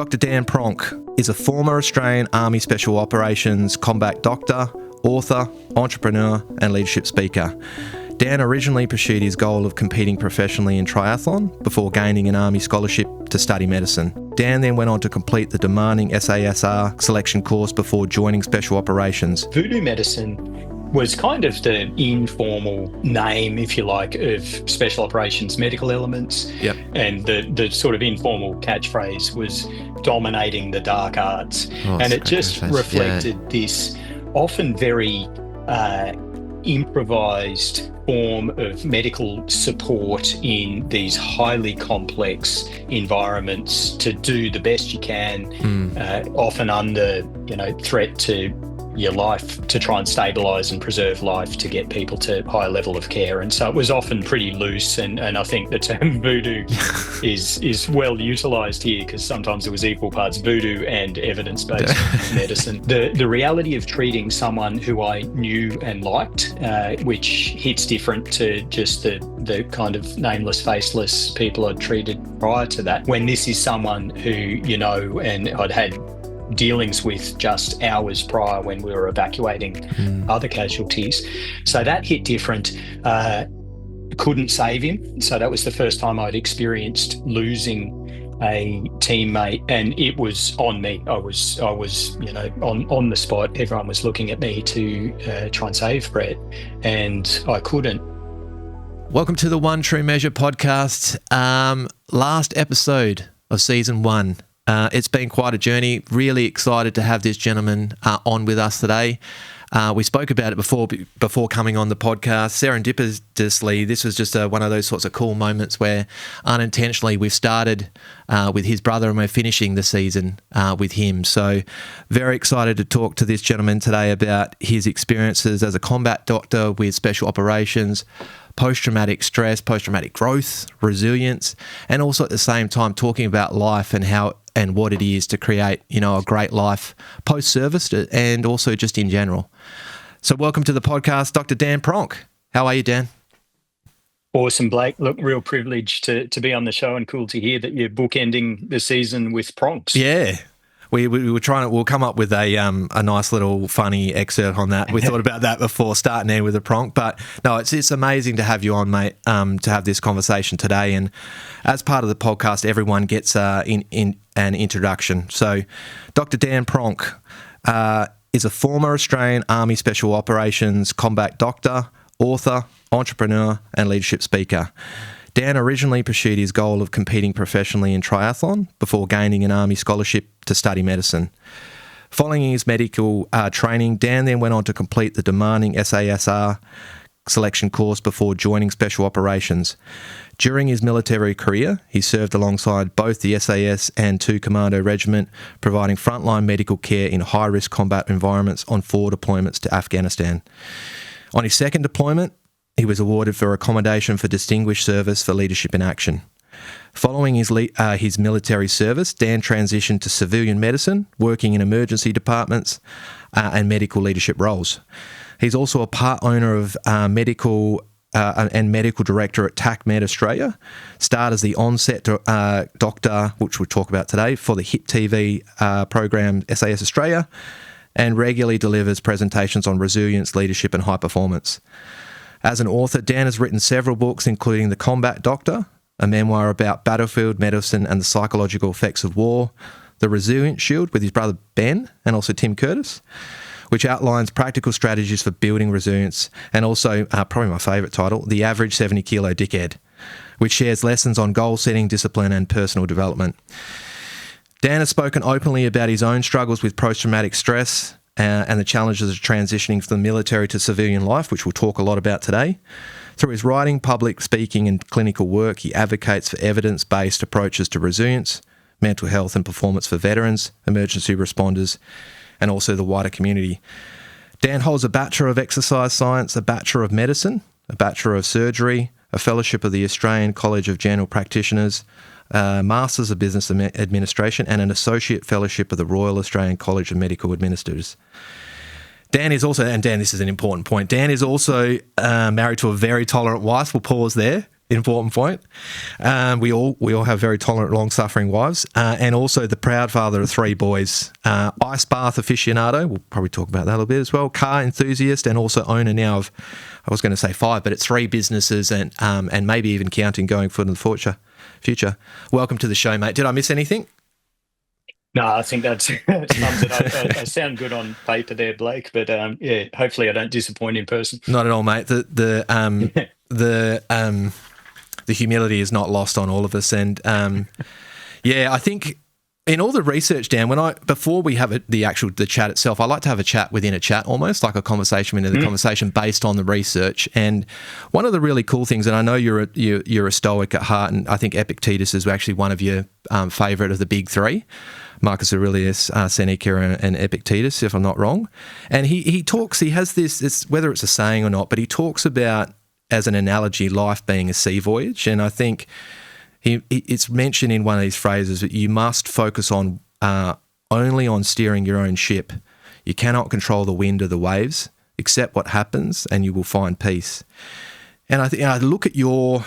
Dr. Dan Pronk is a former Australian Army Special Operations combat doctor, author, entrepreneur and leadership speaker. Dan originally pursued his goal of competing professionally in triathlon before gaining an Army scholarship to study medicine. Dan then went on to complete the demanding SASR selection course before joining Special Operations. Voodoo medicine was kind of the informal name, if you like, of Special Operations medical elements. Yep. And the sort of informal catchphrase was dominating the dark arts. And it just reflected this often very improvised form of medical support in these highly complex environments to do the best you can, often under, threat to your life, to try and stabilise and preserve life to get people to higher level of care. And so it was often pretty loose, and I think the term voodoo is well utilised here because sometimes it was equal parts voodoo and evidence-based medicine. The reality of treating someone who I knew and liked, which hits different to just the kind of nameless, faceless people I'd treated prior to that. When this is someone who, and I'd had dealings with just hours prior when we were evacuating other casualties. So that hit different. Couldn't save him. So that was the first time I'd experienced losing a teammate, and it was on me. I was on the spot. Everyone was looking at me to try and save Brett, and I couldn't. Welcome to the One True Measure podcast. Last episode of season 1. It's been quite a journey. Really excited to have this gentleman on with us today. We spoke about it before coming on the podcast. Serendipitously, this was just one of those sorts of cool moments where unintentionally we've started with his brother and we're finishing the season with him. So very excited to talk to this gentleman today about his experiences as a combat doctor with special operations, post-traumatic stress, post-traumatic growth, resilience, and also at the same time talking about life and how and what it is to create, a great life post-service and also just in general. So welcome to the podcast, Dr. Dan Pronk. How are you, Dan? Awesome, Blake. Look, real privilege to be on the show, and cool to hear that you're bookending the season with Pronks. Yeah. We were we'll come up with a nice little funny excerpt on that. We thought about that before starting there with a Pronk, but no, it's amazing to have you on, mate, to have this conversation today. And as part of the podcast, everyone gets in an introduction. So Dr. Dan Pronk is a former Australian Army Special Operations combat doctor, author, entrepreneur and leadership speaker. Dan originally pursued his goal of competing professionally in triathlon before gaining an Army scholarship to study medicine. Following his medical training, Dan then went on to complete the demanding SASR selection course before joining Special Operations. During his military career, he served alongside both the SAS and Commando Regiment, providing frontline medical care in high-risk combat environments on 4 deployments to Afghanistan. On his second deployment, he was awarded for a Commendation for Distinguished Service for Leadership in Action. Following his military service, Dan transitioned to civilian medicine, working in emergency departments and medical leadership roles. He's also a part owner of medical director at TacMed Australia, starred as the onset doctor, which we'll talk about today, for the hit TV program SAS Australia, and regularly delivers presentations on resilience, leadership and high performance. As an author, Dan has written several books, including The Combat Doctor, a memoir about battlefield medicine and the psychological effects of war, The Resilience Shield with his brother Ben and also Tim Curtis, which outlines practical strategies for building resilience, and also, probably my favourite title, The Average 70-Kilo Dickhead, which shares lessons on goal setting, discipline and personal development. Dan has spoken openly about his own struggles with post-traumatic stress and the challenges of transitioning from the military to civilian life, which we'll talk a lot about today. Through his writing, public speaking and clinical work, he advocates for evidence-based approaches to resilience, mental health and performance for veterans, emergency responders, and also the wider community. Dan holds a Bachelor of Exercise Science, a Bachelor of Medicine, a Bachelor of Surgery, a Fellowship of the Australian College of General Practitioners, Masters of Business Administration, and an Associate Fellowship of the Royal Australian College of Medical Administrators. Dan is also, and Dan, this is an important point, Dan is also married to a very tolerant wife. We'll pause there. important point. We all have very tolerant, long-suffering wives, and also the proud father of 3 boys, ice bath aficionado. We'll probably talk about that a little bit as well. Car enthusiast, and also owner now of, I was going to say 5, but it's 3 businesses, and maybe even counting going forward in the future. Welcome to the show, mate. Did I miss anything? No, I think that sums it up. I sound good on paper there, Blake, but yeah, hopefully I don't disappoint in person. Not at all, mate. The humility is not lost on all of us, and yeah, I think in all the research, Dan, before we have the chat itself, I like to have a chat within a chat, almost like a conversation within the conversation based on the research. And one of the really cool things, and I know you're a Stoic at heart, and I think Epictetus is actually one of your favourite of the big 3. Marcus Aurelius, Seneca, and Epictetus, if I'm not wrong. And he has this, whether it's a saying or not, but he talks about, as an analogy, life being a sea voyage. And I think it's mentioned in one of these phrases that you must focus on only on steering your own ship. You cannot control the wind or the waves. Accept what happens, and you will find peace. And I look at all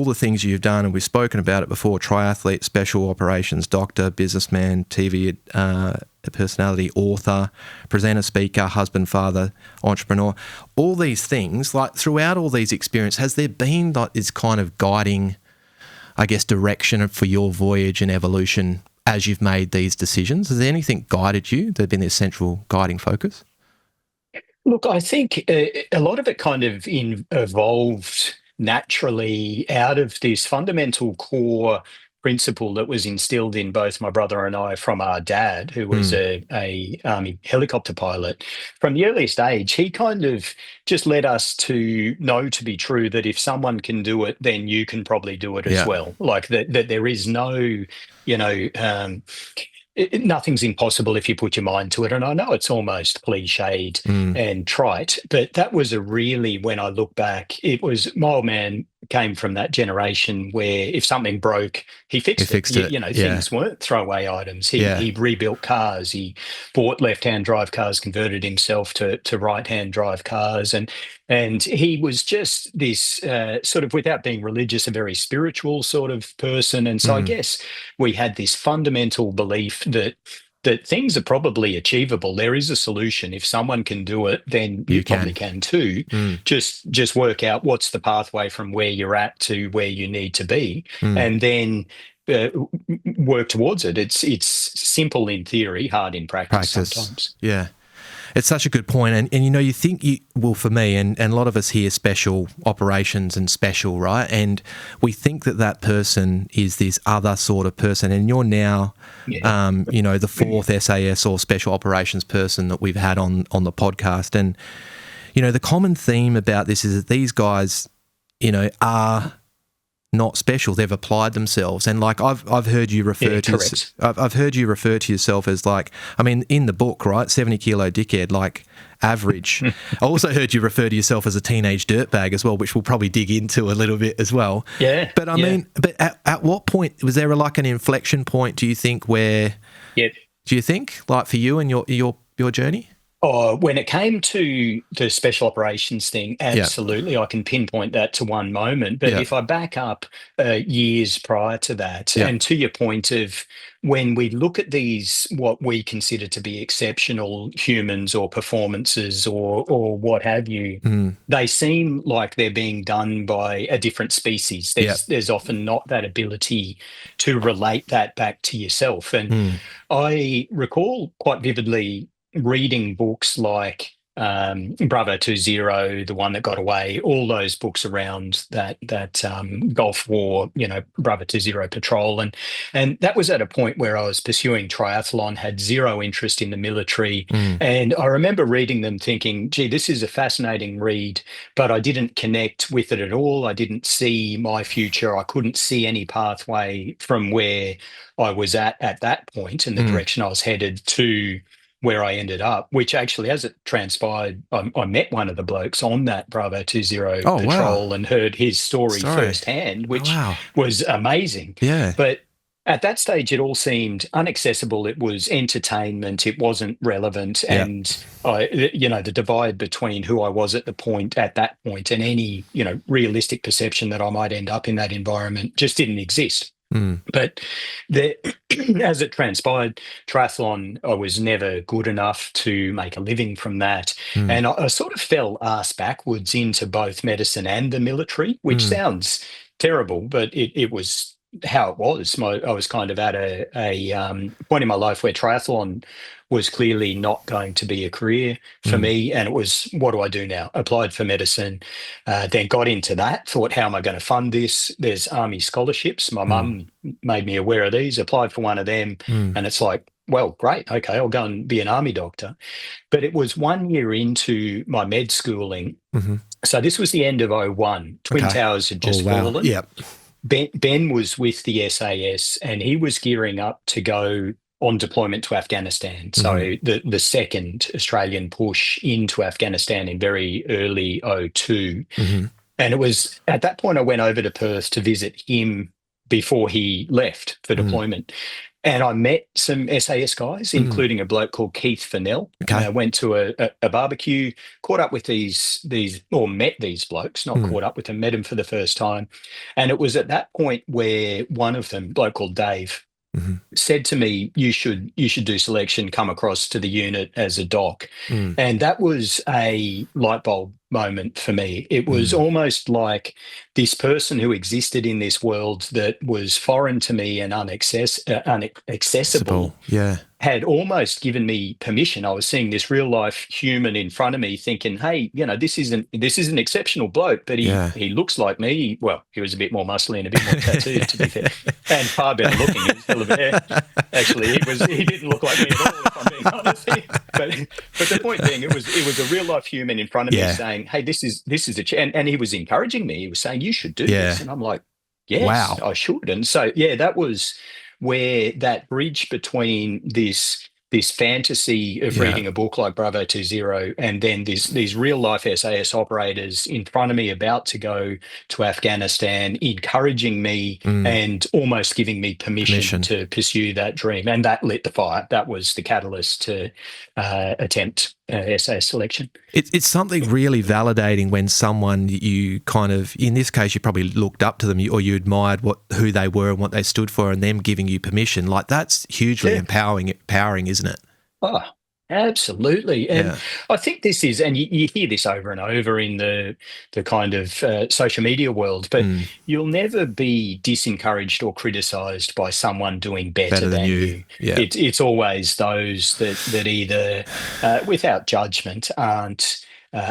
the things you've done, and we've spoken about it before: triathlete, special operations doctor, businessman, TV personality, author, presenter, speaker, husband, father, entrepreneur. All these things, like throughout all these experiences, has there been this kind of guiding, I guess, direction for your voyage and evolution as you've made these decisions? Has there anything guided you? There's been this central guiding focus? Look, I think a lot of it kind of evolved naturally out of this fundamental core principle that was instilled in both my brother and I from our dad, who was a Army helicopter pilot. From the earliest age, he kind of just led us to know to be true that if someone can do it, then you can probably do it as well. Like that there is no, nothing's impossible if you put your mind to it. And I know it's almost cliched and trite, but that was when I look back, it was, my old man came from that generation where if something broke, he fixed it. Things weren't throwaway items. He rebuilt cars. He bought left-hand drive cars, converted himself to right-hand drive cars. And he was just this sort of, without being religious, a very spiritual sort of person. And so I guess we had this fundamental belief that things are probably achievable. There is a solution. If someone can do it, then you probably can too. Just work out what's the pathway from where you're at to where you need to be, and then work towards it. It's simple in theory, hard in practice sometimes. Yeah. It's such a good point. And you think for me, and a lot of us hear special operations and special, right? And we think that person is this other sort of person. And you're now, the 4th SAS or special operations person that we've had on the podcast. And, the common theme about this is that these guys, are not special. They've applied themselves, and like I've heard you refer to. I've heard you refer to yourself as in the book, right? 70-kilo dickhead, like average. I also heard you refer to yourself as a teenage dirtbag as well, which we'll probably dig into a little bit as well. Yeah. But I mean, at what point was there an inflection point? Do you think where? Yeah. Do you think for you and your journey? Oh, when it came to the special operations thing, absolutely. I can pinpoint that to one moment. But if I back up years prior to that, and to your point of when we look at these, what we consider to be exceptional humans or performances or what have you, they seem like they're being done by a different species. There's often not that ability to relate that back to yourself. And I recall quite vividly reading books like Bravo 20, The One That Got Away, all those books around that Gulf War, Bravo 20 patrol. And that was at a point where I was pursuing triathlon, had zero interest in the military. And I remember reading them thinking, gee, this is a fascinating read, but I didn't connect with it at all. I didn't see my future. I couldn't see any pathway from where I was at that point and the direction I was headed to where I ended up, which actually, as it transpired, I met one of the blokes on that Bravo 20 patrol and heard his story firsthand, which was amazing. Yeah. But at that stage, it all seemed inaccessible. It was entertainment. It wasn't relevant. Yeah. And the divide between who I was at that point and any, realistic perception that I might end up in that environment just didn't exist. But as it transpired, triathlon, I was never good enough to make a living from that. And I sort of fell ass backwards into both medicine and the military, which sounds terrible, but it was how it was. I was kind of at a point in my life where triathlon was clearly not going to be a career for me. And it was, what do I do now? Applied for medicine, then got into that, thought, how am I going to fund this? There's Army scholarships. My mum made me aware of these, applied for one of them. And it's like, well, great. Okay, I'll go and be an Army doctor. But it was 1 year into my med schooling. So this was the end of '01. Twin Towers had just fallen. Yeah. Ben was with the SAS and he was gearing up to go on deployment to Afghanistan. So the second Australian push into Afghanistan in very early '02. And it was at that point I went over to Perth to visit him before he left for deployment. And I met some SAS guys, including a bloke called Keith Fennell. I went to a barbecue, caught up with met these blokes, not caught up with them, met them for the first time. And it was at that point where one of them, a bloke called Dave, said to me, you should do selection, come across to the unit as a doc. And that was a light bulb moment for me. It was almost like this person who existed in this world that was foreign to me and inaccessible had almost given me permission. I was seeing this real life human in front of me thinking, hey, this is an exceptional bloke, but he looks like me. Well, he was a bit more muscly and a bit more tattooed, to be fair, and far better looking. He was still actually, he didn't look like me at all, if I'm being honest. But the point being, it was a real life human in front of me saying, hey, this is and he was encouraging me. He was saying, you should do this. And I'm like, yes, I should. And so, that was where that bridge between this fantasy of reading a book like Bravo 20 and then these real life SAS operators in front of me about to go to Afghanistan, encouraging me and almost giving me permission to pursue that dream. And that lit the fire. That was the catalyst to attempt SAS selection. It's something really validating when someone you kind of, in this case, you probably looked up to them or you admired who they were and what they stood for, and them giving you permission. Like, that's hugely empowering, isn't it? Oh, absolutely. And I think this is, and you hear this over and over in the kind of social media world, but you'll never be disencouraged or criticised by someone doing better than you. Yeah. It's always those that either, without judgment, aren't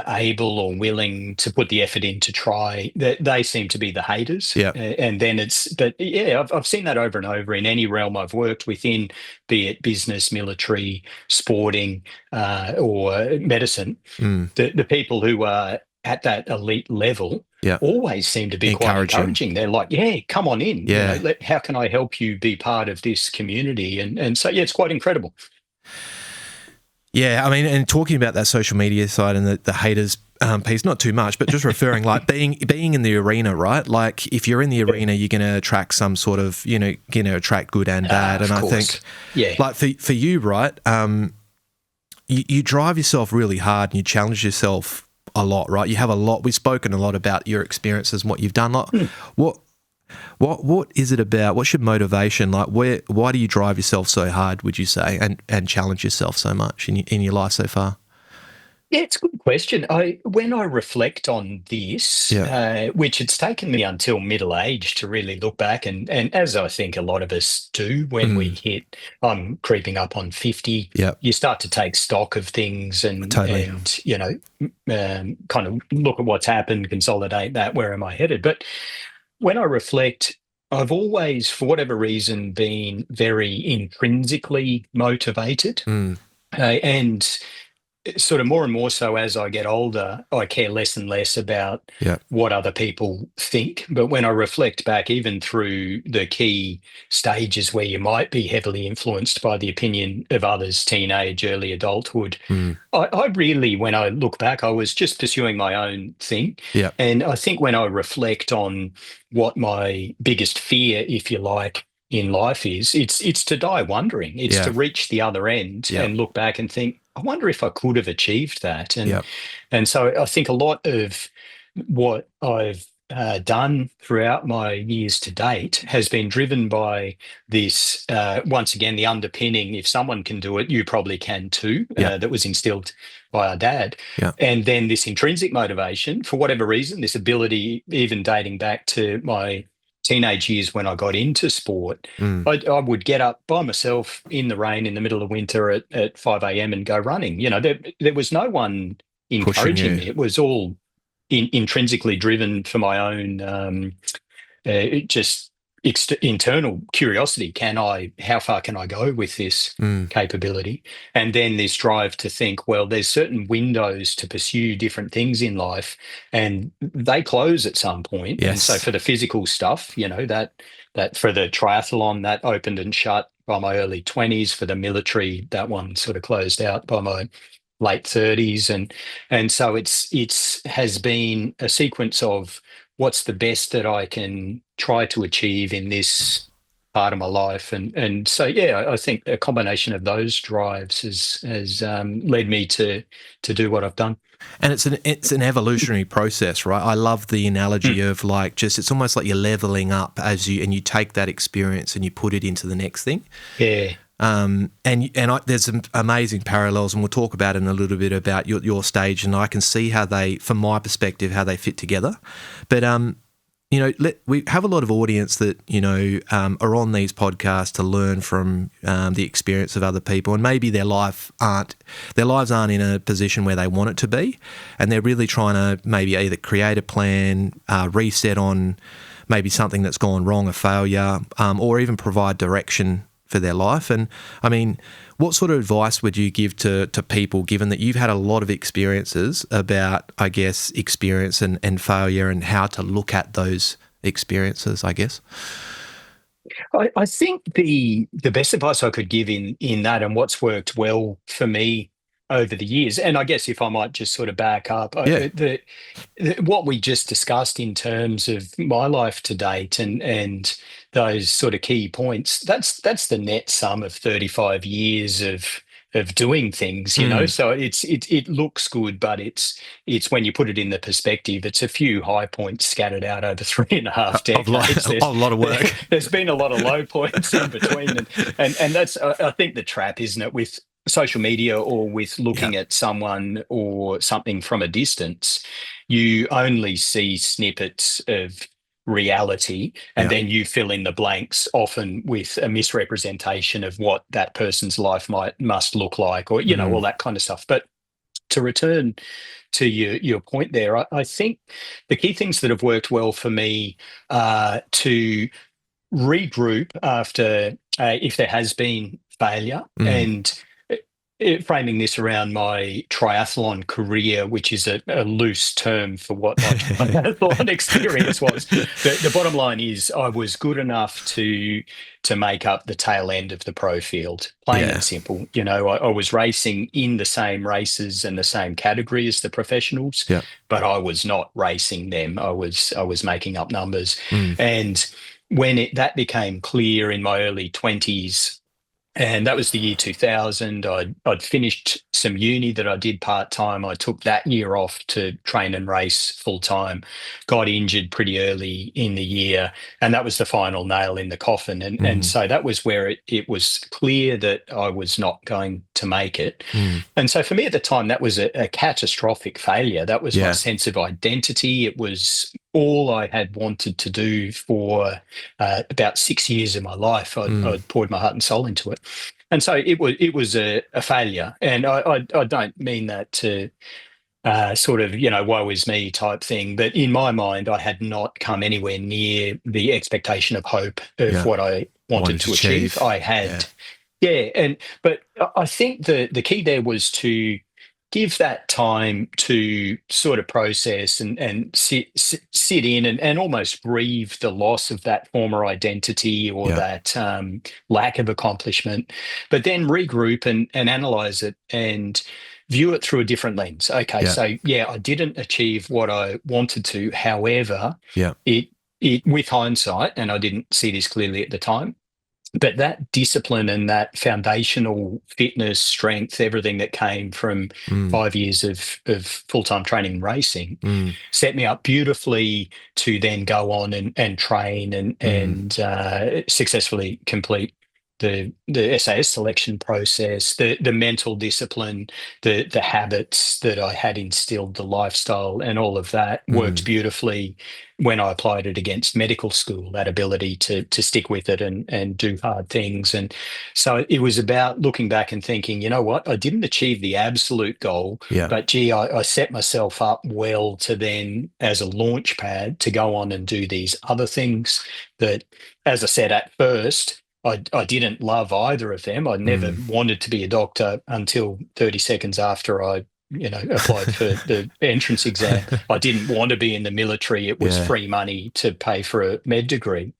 able or willing to put the effort in to try. That they seem to be the haters. Yeah. And then I've seen that over and over in any realm I've worked within, be it business, military, sporting, or medicine. The people who are at that elite level always seem to be quite encouraging. They're like, come on in. Yeah. How can I help you be part of this community? And so, it's quite incredible. Yeah, I mean, and talking about that social media side and the haters piece, not too much, but just referring like being in the arena, right? Like, if you're in the arena, you're going to attract some sort of, attract good and bad. And I think, like for you, right, you drive yourself really hard and you challenge yourself a lot, right? You have a lot. We've spoken a lot about your experiences and what you've done. Like, What is it about? What's your motivation? Like, why do you drive yourself so hard, would you say, and challenge yourself so much in your life so far? Yeah, it's a good question. When I reflect on this, which it's taken me until middle age to really look back, and as I think a lot of us do when we hit, I'm creeping up on 50, you start to take stock of things and kind of look at what's happened, consolidate that, where am I headed? But when I reflect, I've always, for whatever reason, been very intrinsically motivated. And sort of more and more so as I get older, I care less and less about what other people think. But when I reflect back, even through the key stages where you might be heavily influenced by the opinion of others, teenage, early adulthood, I really, when I look back, I was just pursuing my own thing. And I think when I reflect on what my biggest fear, if you like, in life is it's to die wondering. It's Yeah. to reach the other end Yeah. and look back and think, I wonder if I could have achieved that. Yeah. And so I think a lot of what I've done throughout my years to date has been driven by this, once again, the underpinning, if someone can do it, you probably can too, Yeah. that was instilled by our dad. Yeah. And then this intrinsic motivation, for whatever reason, this ability, even dating back to my teenage years when I got into sport, I would get up by myself in the rain in the middle of winter at 5 a.m. and go running. There was no one Pushing encouraging you. me. It was all intrinsically driven for my own just internal curiosity. How far can I go with this capability? And then this drive to think, well, there's certain windows to pursue different things in life, and they close at some point. Yes. And so for the physical stuff, that for the triathlon, that opened and shut by my early 20s. For the military, that one sort of closed out by my late 30s, and so it's has been a sequence of what's the best that I can try to achieve in this part of my life, and so yeah, I think a combination of those drives has led me to do what I've done. And it's an evolutionary process, right? I love the analogy of it's almost like you're leveling up and you take that experience and you put it into the next thing. Yeah. There's some amazing parallels, and we'll talk about it in a little bit about your stage, and I can see how they, from my perspective, how they fit together. But we have a lot of audience that are on these podcasts to learn from the experience of other people, and maybe their lives aren't in a position where they want it to be, and they're really trying to maybe either create a plan, reset on maybe something that's gone wrong, a failure, or even provide direction for their life. And I mean, what sort of advice would you give to people, given that you've had a lot of experiences about, I guess, experience and failure and how to look at those experiences, I guess? I think the best advice I could give in that, and what's worked well for me over the years, and I guess if I might just sort of back up, what we just discussed in terms of my life to date and those sort of key points, that's the net sum of 35 years of doing things, So it looks good, but it's when you put it in the perspective, it's a few high points scattered out over 3.5 decades. A lot of work. There's been a lot of low points in between, and that's I think the trap, isn't it, with social media or with looking at someone or something from a distance. You only see snippets of reality, and then you fill in the blanks, often with a misrepresentation of what that person's life must look like, or all that kind of stuff. But to return to your point there, I think the key things that have worked well for me are to regroup after if there has been failure, and framing this around my triathlon career, which is a loose term for what my triathlon experience was. The bottom line is I was good enough to make up the tail end of the pro field, plain and simple. I was racing in the same races and the same category as the professionals, but I was not racing them. I was making up numbers. And when that became clear in my early 20s, and that was the year 2000. I'd finished some uni that I did part-time. I took that year off to train and race full-time, got injured pretty early in the year, and that was the final nail in the coffin. And so that was where it was clear that I was not going to make it. And so for me at the time, that was a catastrophic failure. That was my sense of identity. It was all I had wanted to do for about 6 years of my life. I'd poured my heart and soul into it. And so it was a failure. And I don't mean that to sort of, woe is me type thing. But in my mind, I had not come anywhere near the expectation of hope of what I wanted to achieve. I had, but I think the key there was to give that time to sort of process and sit in and almost grieve the loss of that former identity or that lack of accomplishment, but then regroup and analyze it and view it through a different lens. Okay, so I didn't achieve what I wanted to. However, it with hindsight, and I didn't see this clearly at the time, but that discipline and that foundational fitness, strength, everything that came from 5 years of full-time training and racing set me up beautifully to then go on and train and successfully complete the SAS selection process, the mental discipline, the habits that I had instilled, the lifestyle, and all of that worked beautifully when I applied it against medical school. That ability to stick with it and do hard things, and so it was about looking back and thinking, you know what, I didn't achieve the absolute goal, but gee, I set myself up well to then, as a launch pad, to go on and do these other things that, as I said at first, I didn't love either of them. I never wanted to be a doctor until 30 seconds after I applied for the entrance exam. I didn't want to be in the military. It was free money to pay for a med degree.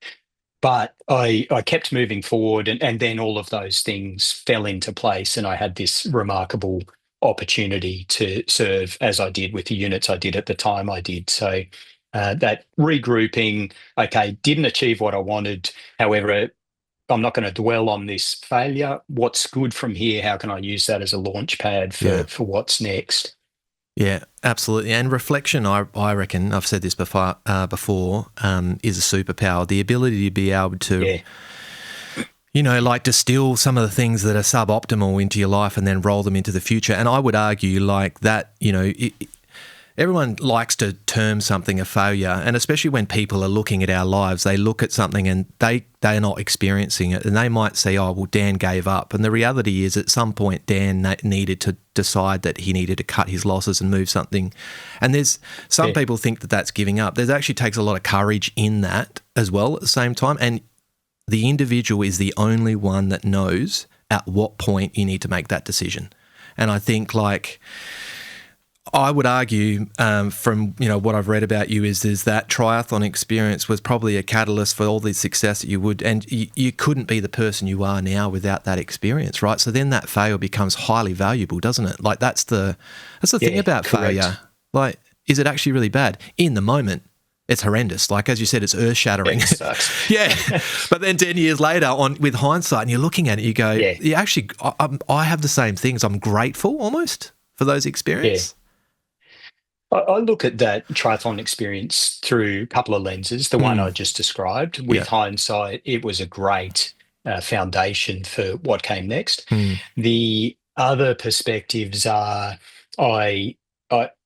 But I kept moving forward, and then all of those things fell into place, and I had this remarkable opportunity to serve as I did with the units I did at the time I did. So that regrouping, okay, didn't achieve what I wanted. However, I'm not going to dwell on this failure. What's good from here? How can I use that as a launch pad for what's next? Yeah, absolutely. And reflection, I reckon, I've said this before, is a superpower. The ability to be able to, like distill some of the things that are suboptimal into your life and then roll them into the future. And I would argue like that, everyone likes to term something a failure, and especially when people are looking at our lives, they look at something and they're not experiencing it, and they might say, oh, well, Dan gave up. And the reality is at some point Dan needed to decide that he needed to cut his losses and move something. And there's some people think that that's giving up. There actually takes a lot of courage in that as well at the same time, and the individual is the only one that knows at what point you need to make that decision. And I think I would argue from what I've read about you is that triathlon experience was probably a catalyst for all the success that you would, and you couldn't be the person you are now without that experience, right? So then that failure becomes highly valuable, doesn't it? Like that's the thing about failure. Like, is it actually really bad? In the moment, it's horrendous. Like, as you said, it's earth-shattering. It sucks. Yeah. But then 10 years later, with hindsight, and you're looking at it, you go, actually, I have the same things. I'm grateful almost for those experiences. Yeah. I look at that triathlon experience through a couple of lenses. The one I just described, with hindsight, it was a great foundation for what came next. The other perspectives are, I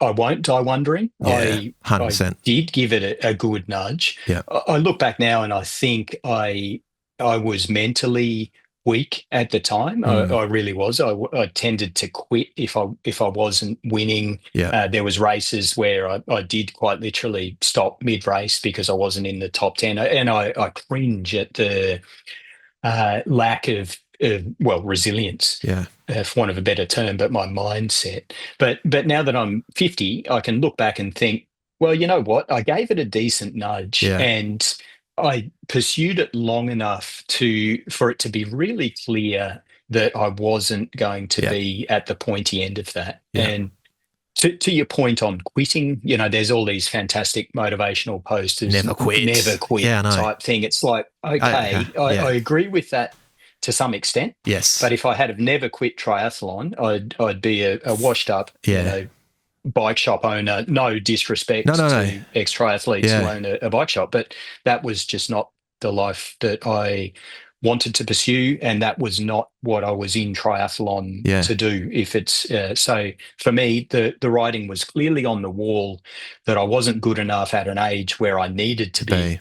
won't die wondering. Yeah, 100%. I did give it a good nudge. Yeah. I look back now and I think I was mentally weak at the time. I really was. I tended to quit if I wasn't winning. There was races where I did quite literally stop mid-race because I wasn't in the top 10, and I cringe at the lack of resilience, for want of a better term, but my mindset. But now that I'm 50, I can look back and think, well, you know what? I gave it a decent nudge, and I pursued it long enough for it to be really clear that I wasn't going to be at the pointy end of that. And to your point on quitting, there's all these fantastic motivational posters. Never quit type thing. It's like, okay, I agree with that to some extent. Yes. But if I had have never quit triathlon, I'd be a washed up, bike shop owner. No disrespect to ex-triathletes who own a bike shop, but that was just not the life that I wanted to pursue, and that was not what I was in triathlon to do. If it's so for me, the writing was clearly on the wall that I wasn't good enough at an age where I needed to be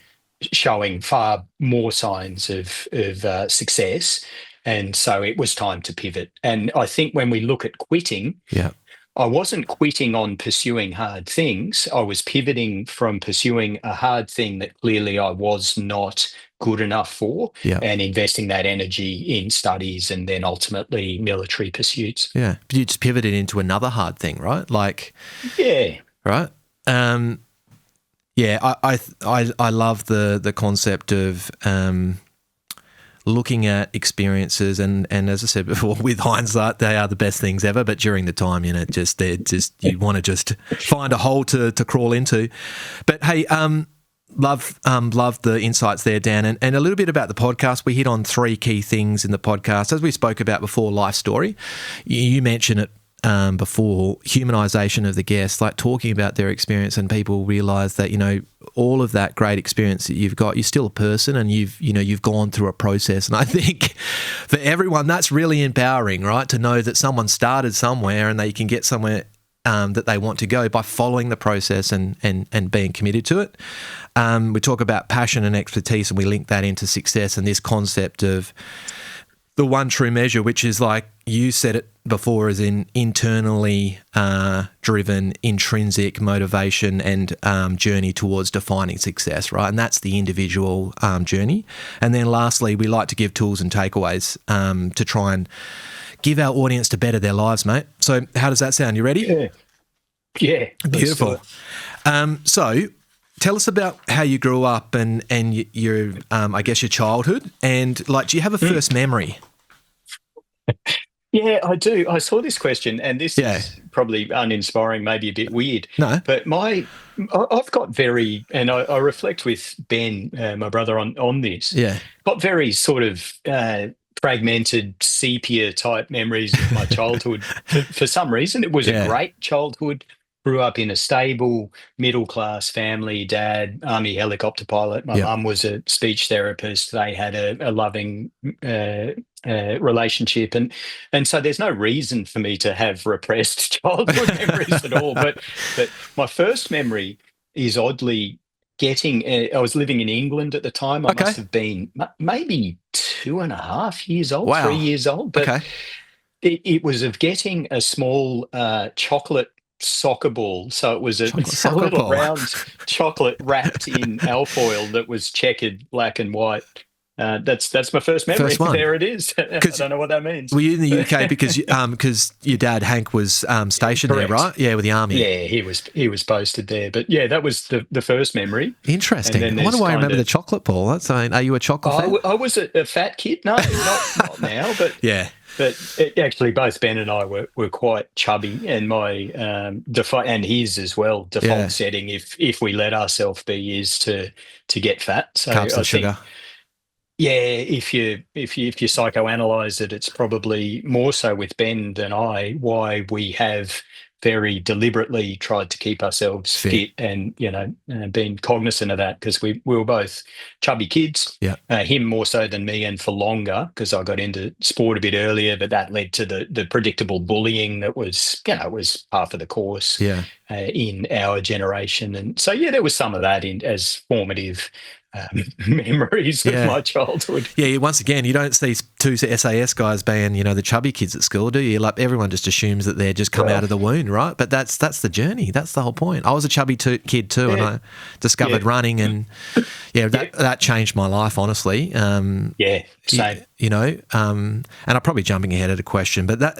showing far more signs of success, and so it was time to pivot. And I think when we look at quitting, I wasn't quitting on pursuing hard things. I was pivoting from pursuing a hard thing that clearly I was not good enough for, and investing that energy in studies and then ultimately military pursuits. Yeah. But you just pivoted into another hard thing, right? Like, right. I love the concept of looking at experiences, and as I said before, with hindsight, they are the best things ever. But during the time, you want to just find a hole to crawl into. But hey, Love the insights there, Dan. And a little bit about the podcast. We hit on 3 key things in the podcast. As we spoke about before, life story. You mentioned it before, humanisation of the guests, like talking about their experience, and people realise that, you know, all of that great experience that you've got, you're still a person, and you've gone through a process. And I think for everyone, that's really empowering, right? To know that someone started somewhere and they can get somewhere that they want to go by following the process and being committed to it. We talk about passion and expertise, and we link that into success and this concept of the one true measure, which is, like you said it before, is in internally driven, intrinsic motivation and journey towards defining success, right? And that's the individual journey. And then lastly, we like to give tools and takeaways to try and give our audience to better their lives, mate. So how does that sound? You ready? Yeah. Beautiful. So tell us about how you grew up and your I guess your childhood, and like, do you have a first memory? Yeah, I do. I saw this question, and this is probably uninspiring, maybe a bit weird. No. But I've got very, and I reflect with Ben, my brother, on this. Yeah. Got very sort of fragmented sepia type memories of my childhood. For some reason, it was a great childhood. Grew up in a stable, middle-class family. Dad, Army helicopter pilot. My mum was a speech therapist. They had a loving relationship. And so there's no reason for me to have repressed childhood memories at all. But my first memory is oddly getting... I was living in England at the time. I must have been maybe 2.5 years old, 3 years old. But it was of getting a small chocolate soccer ball. So it was a little round chocolate wrapped in alfoil that was checkered black and white. That's my first memory. First one. There it is. I don't know what that means. Were you in the UK because your dad Hank was stationed there, right? Yeah, with the army. Yeah, he was posted there. But yeah, that was the first memory. Interesting. I wonder why I remember the chocolate ball. Are you a chocolate fan? I was a fat kid. No, not now. But yeah. But actually, both Ben and I were quite chubby, and my and his as well. Default setting, if we let ourselves be, is to get fat. So carbs and sugar. Yeah, if you psychoanalyze it, it's probably more so with Ben than I why we have very deliberately tried to keep ourselves fit and, being cognizant of that, because we were both chubby kids, him more so than me and for longer, because I got into sport a bit earlier, but that led to the predictable bullying that was, was par of the course in our generation. And so, there was some of that as formative memories of my childhood. Yeah, once again, you don't see two SAS guys being, the chubby kids at school, do you? Like, everyone just assumes that they're just come out of the wound, right? But that's the journey. That's the whole point. I was a chubby kid too, and I discovered running, and that changed my life, honestly. Same. And I'm probably jumping ahead of the question, but that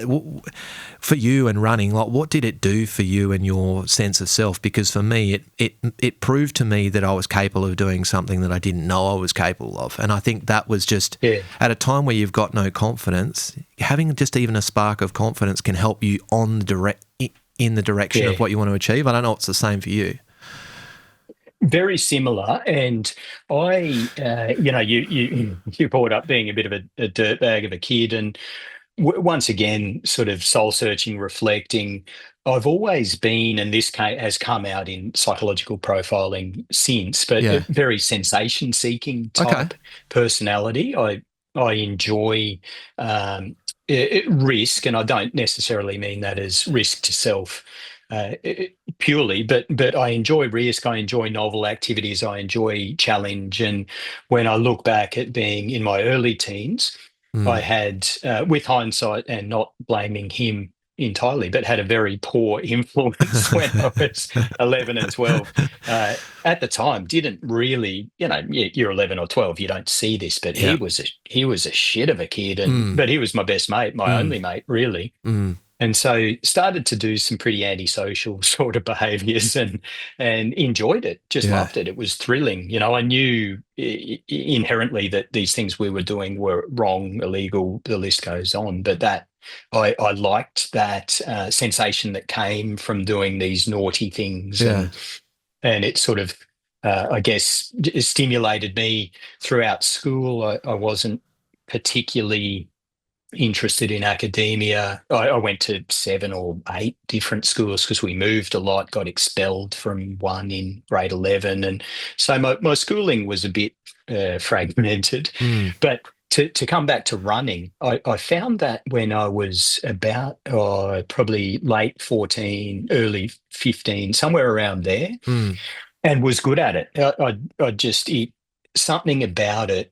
for you and running, like, what did it do for you and your sense of self? Because for me, it proved to me that I was capable of doing something that I didn't know I was capable of. And I think that was just at a time where you've got no confidence, having just even a spark of confidence can help you in the direction of what you want to achieve. I don't know if it's the same for you. Very similar, and I, you brought up being a bit of a dirtbag of a kid, and once again, sort of soul searching, reflecting. I've always been, and this has come out in psychological profiling since, but a very sensation seeking type personality. I enjoy risk, and I don't necessarily mean that as risk to self. Purely, but I enjoy risk. I enjoy novel activities. I enjoy challenge. And when I look back at being in my early teens, I had, with hindsight and not blaming him entirely, but had a very poor influence when I was 11 and 12. At the time, didn't really, you're 11 or 12, you don't see this, but he was a shit of a kid, but he was my best mate, my only mate, really. And so started to do some pretty antisocial sort of behaviours and enjoyed it, just loved it. It was thrilling. I knew inherently that these things we were doing were wrong, illegal, the list goes on. But that I liked that sensation that came from doing these naughty things. And it sort of I guess, stimulated me throughout school. I wasn't particularly interested in academia. I went to 7 or 8 different schools because we moved a lot, got expelled from one in grade 11. And so my schooling was a bit fragmented. But to come back to running, I found that when I was about probably late 14, early 15, somewhere around there, and was good at it. I just, something about it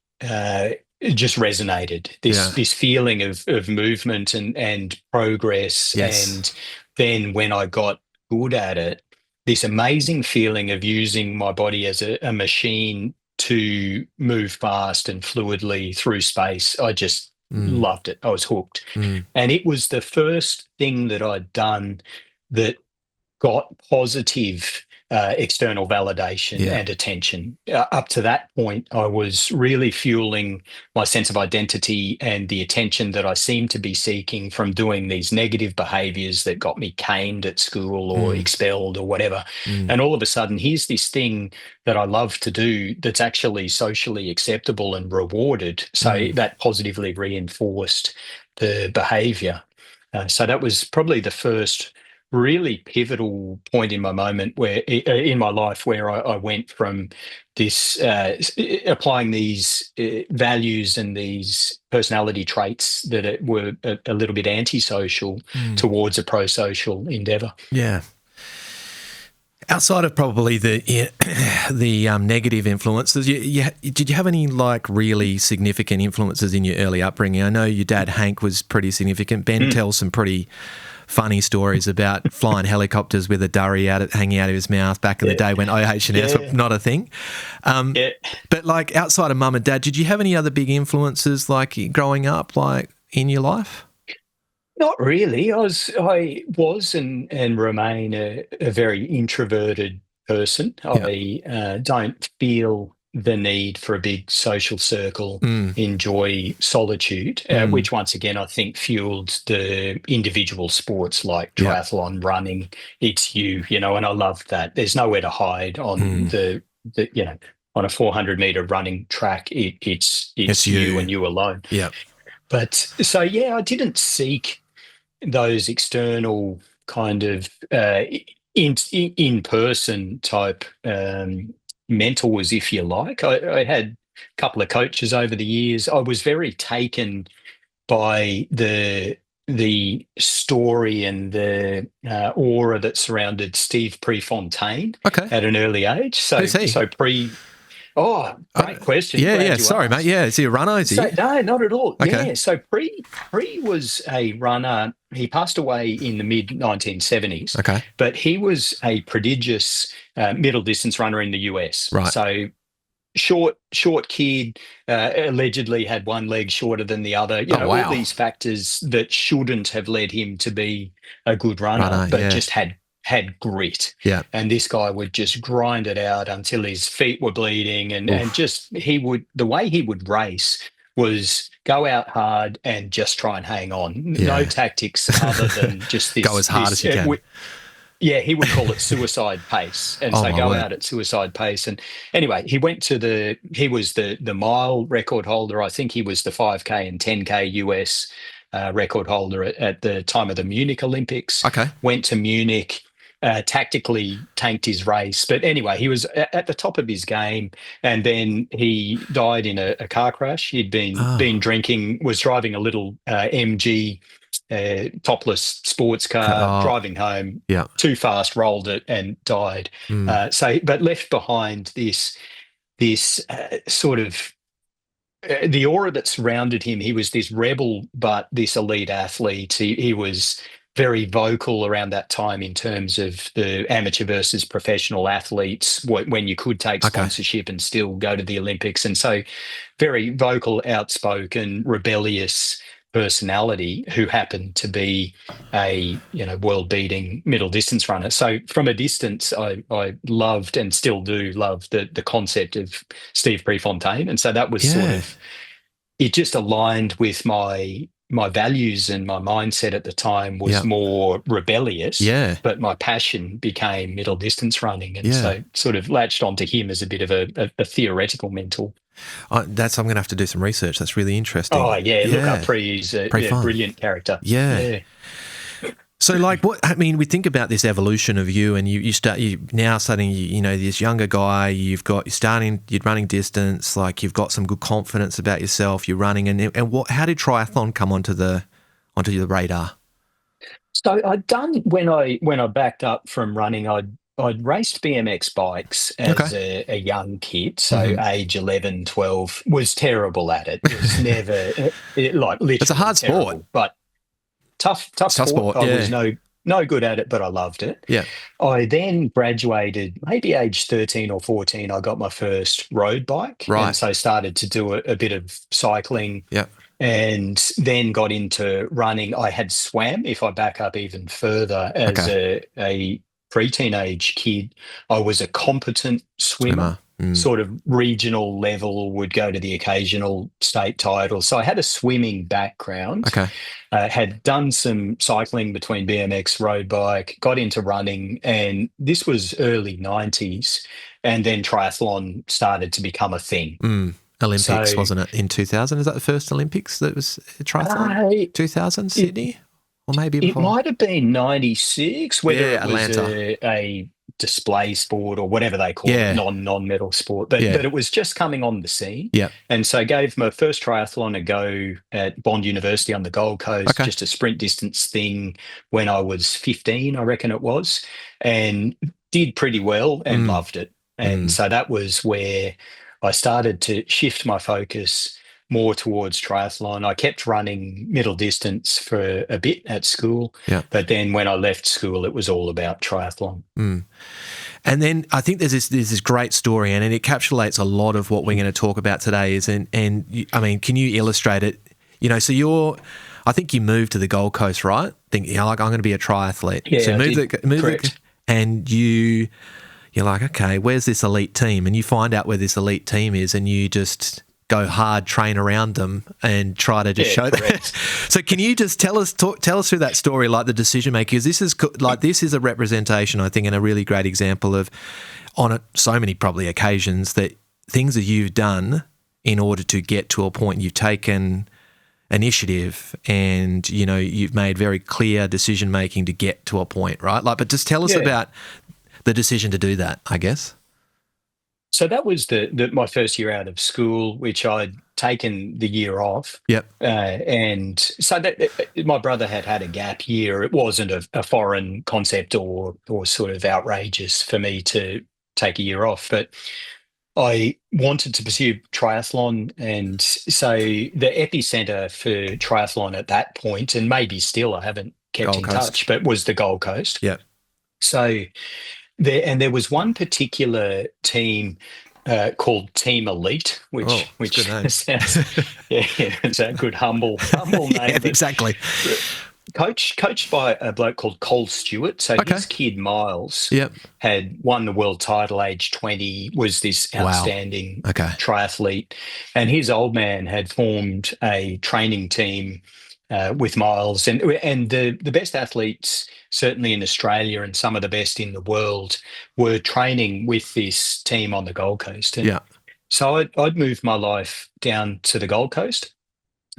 it just resonated. This feeling of movement and progress. Yes. And then when I got good at it, this amazing feeling of using my body as a machine to move fast and fluidly through space. I just loved it. I was hooked. And it was the first thing that I'd done that got positive external validation and attention. Up to that point, I was really fueling my sense of identity and the attention that I seemed to be seeking from doing these negative behaviors that got me caned at school or expelled or whatever. And all of a sudden, here's this thing that I love to do that's actually socially acceptable and rewarded. So that positively reinforced the behavior. So that was probably the first really pivotal point in my life where I went from this applying these values and these personality traits that were a little bit antisocial towards a pro-social endeavor. Yeah. Outside of probably the negative influences, did you have any like really significant influences in your early upbringing? I know your dad Hank was pretty significant. Ben tells some pretty funny stories about flying helicopters with a durry hanging out of his mouth back in the day when OH&S were not a thing. But like outside of mum and dad, did you have any other big influences like growing up, like in your life? Not really. I was and remain a very introverted person. I don't feel the need for a big social circle, enjoy solitude, which once again I think fueled the individual sports like triathlon, running. It's you know, and I love that. There's nowhere to hide on the on a 400-meter running track. It's you and you alone. Yeah. But so I didn't seek those external kind of in-person type mentors, if you like. I had a couple of coaches over the years. I was very taken by the story and the aura that surrounded Steve Prefontaine at an early age. Who's he? Great question. Yeah. Sorry, mate. Yeah, is he a runner? No, not at all. Okay. Yeah, so Pre was a runner. He passed away in the mid-1970s. Okay. But he was a prodigious middle distance runner in the US. Right. So short kid, allegedly had one leg shorter than the other. All these factors that shouldn't have led him to be a good runner but just had grit. Yeah. And this guy would just grind it out until his feet were bleeding and just the way he would race was go out hard and just try and hang on. Yeah. No tactics other than just this. Go as hard as you can. He would call it suicide pace. And so go out at suicide pace. And anyway, he was the mile record holder. I think he was the 5K and 10K US record holder at the time of the Munich Olympics. Okay. Went to Munich, tactically tanked his race. But anyway, he was at the top of his game, and then he died in a car crash. He'd been drinking, was driving a little MG topless sports car, driving home, too fast, rolled it and died. But left behind this sort of the aura that surrounded him. He was this rebel, but this elite athlete. He was very vocal around that time in terms of the amateur versus professional athletes, when you could take sponsorship and still go to the Olympics. And so very vocal, outspoken, rebellious personality who happened to be a world-beating middle distance runner. So from a distance, I loved and still do love the concept of Steve Prefontaine. And so that was sort of, it just aligned with my my values and my mindset at the time was Yeah. more rebellious, Yeah. but my passion became middle distance running. And Yeah. so sort of latched onto him as a bit of a theoretical mentor. I'm going to have to do some research. That's really interesting. Oh, yeah. Look up Pre. He's a brilliant character. Yeah. So, like, we think about this evolution of you, and you now starting, this younger guy, you're running distance, like you've got some good confidence about yourself, you're running, and how did triathlon come onto the radar? So I'd done when I backed up from running, I'd raced BMX bikes as a young kid, so age 11, 12, was terrible at it. It was never literally. It's a hard sport, but tough sport. I was no good at it, but I loved it. Yeah. I then graduated, maybe age 13 or 14. I got my first road bike, right? And so started to do a bit of cycling. Yeah. And then got into running. I had swam, if I back up even further, as a pre-teenage kid. I was a competent swimmer. Sort of regional level, would go to the occasional state title. So I had a swimming background. Had done some cycling between BMX, road bike, got into running, and this was early 90s. And then triathlon started to started to become Olympics, wasn't it, in 2000? Is that the first Olympics that was triathlon? 2000, Sydney? Or maybe before? It might have been 96, whether it was Atlanta. a display sport or whatever they call it, non-medal sport. But it was just coming on the scene. Yeah. And so I gave my first triathlon a go at Bond University on the Gold Coast, just a sprint distance thing when I was 15, I reckon it was, and did pretty well and loved it. And so that was where I started to shift my focus more towards triathlon. I kept running middle distance for a bit at school, but then when I left school, it was all about triathlon. And then I think there's this great story, and it encapsulates a lot of what we're going to talk about today. Can you illustrate it? So I think you moved to the Gold Coast, right? Thinking, I'm going to be a triathlete. Yeah, so correct. And you're like, okay, where's this elite team? And you find out where this elite team is, and you just go hard, train around them, and try to just show that. So can you just tell us through that story, like the decision making? Because this is a representation, I think, and a really great example of so many probably occasions that things that you've done in order to get to a point. You've taken initiative, and you've made very clear decision making to get to a point, right? But just tell us about the decision to do that, I guess. So that was my first year out of school, which I'd taken the year off. Yep. And so my brother had a gap year. It wasn't a foreign concept or sort of outrageous for me to take a year off, but I wanted to pursue triathlon. And so the epicenter for triathlon at that point, and maybe still, I haven't kept in touch, but was the Gold Coast. Yeah. So there was one particular team called Team Elite, which good name. sounds it's a good humble name. Yeah, exactly. Coached by a bloke called Cole Stewart. So his kid Miles had won the world title age 20, was this outstanding triathlete, and his old man had formed a training team with Miles, and the best athletes, certainly in Australia and some of the best in the world, were training with this team on the Gold Coast. And so I'd moved my life down to the Gold Coast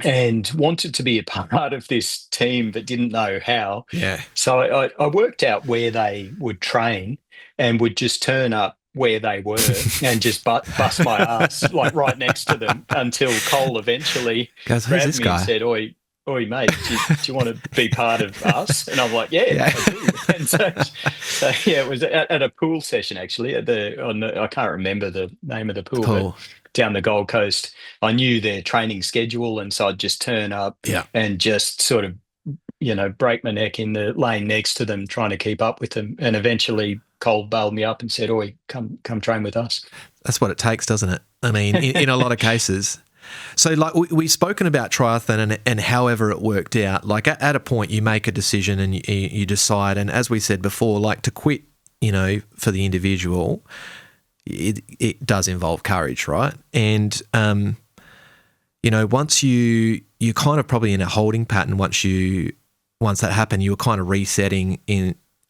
and wanted to be a part of this team, but didn't know how. Yeah. So I worked out where they would train and would just turn up where they were and just bust my ass right next to them until Cole eventually grabbed me and said, Oi, mate, do you want to be part of us? And I'm like, I do. And so it was at a pool session, actually, I can't remember the name of the pool, but down the Gold Coast. I knew their training schedule, and so I'd just turn up and just sort of, break my neck in the lane next to them, trying to keep up with them. And eventually Cole bailed me up and said, Oi, come train with us. That's what it takes, doesn't it? I mean, in a lot of cases. So, we've spoken about triathlon and however it worked out. At a point, you make a decision and you decide. And as we said before, to quit, for the individual, it does involve courage, right? And once you you're kind of probably in a holding pattern once that happened. You were kind of resetting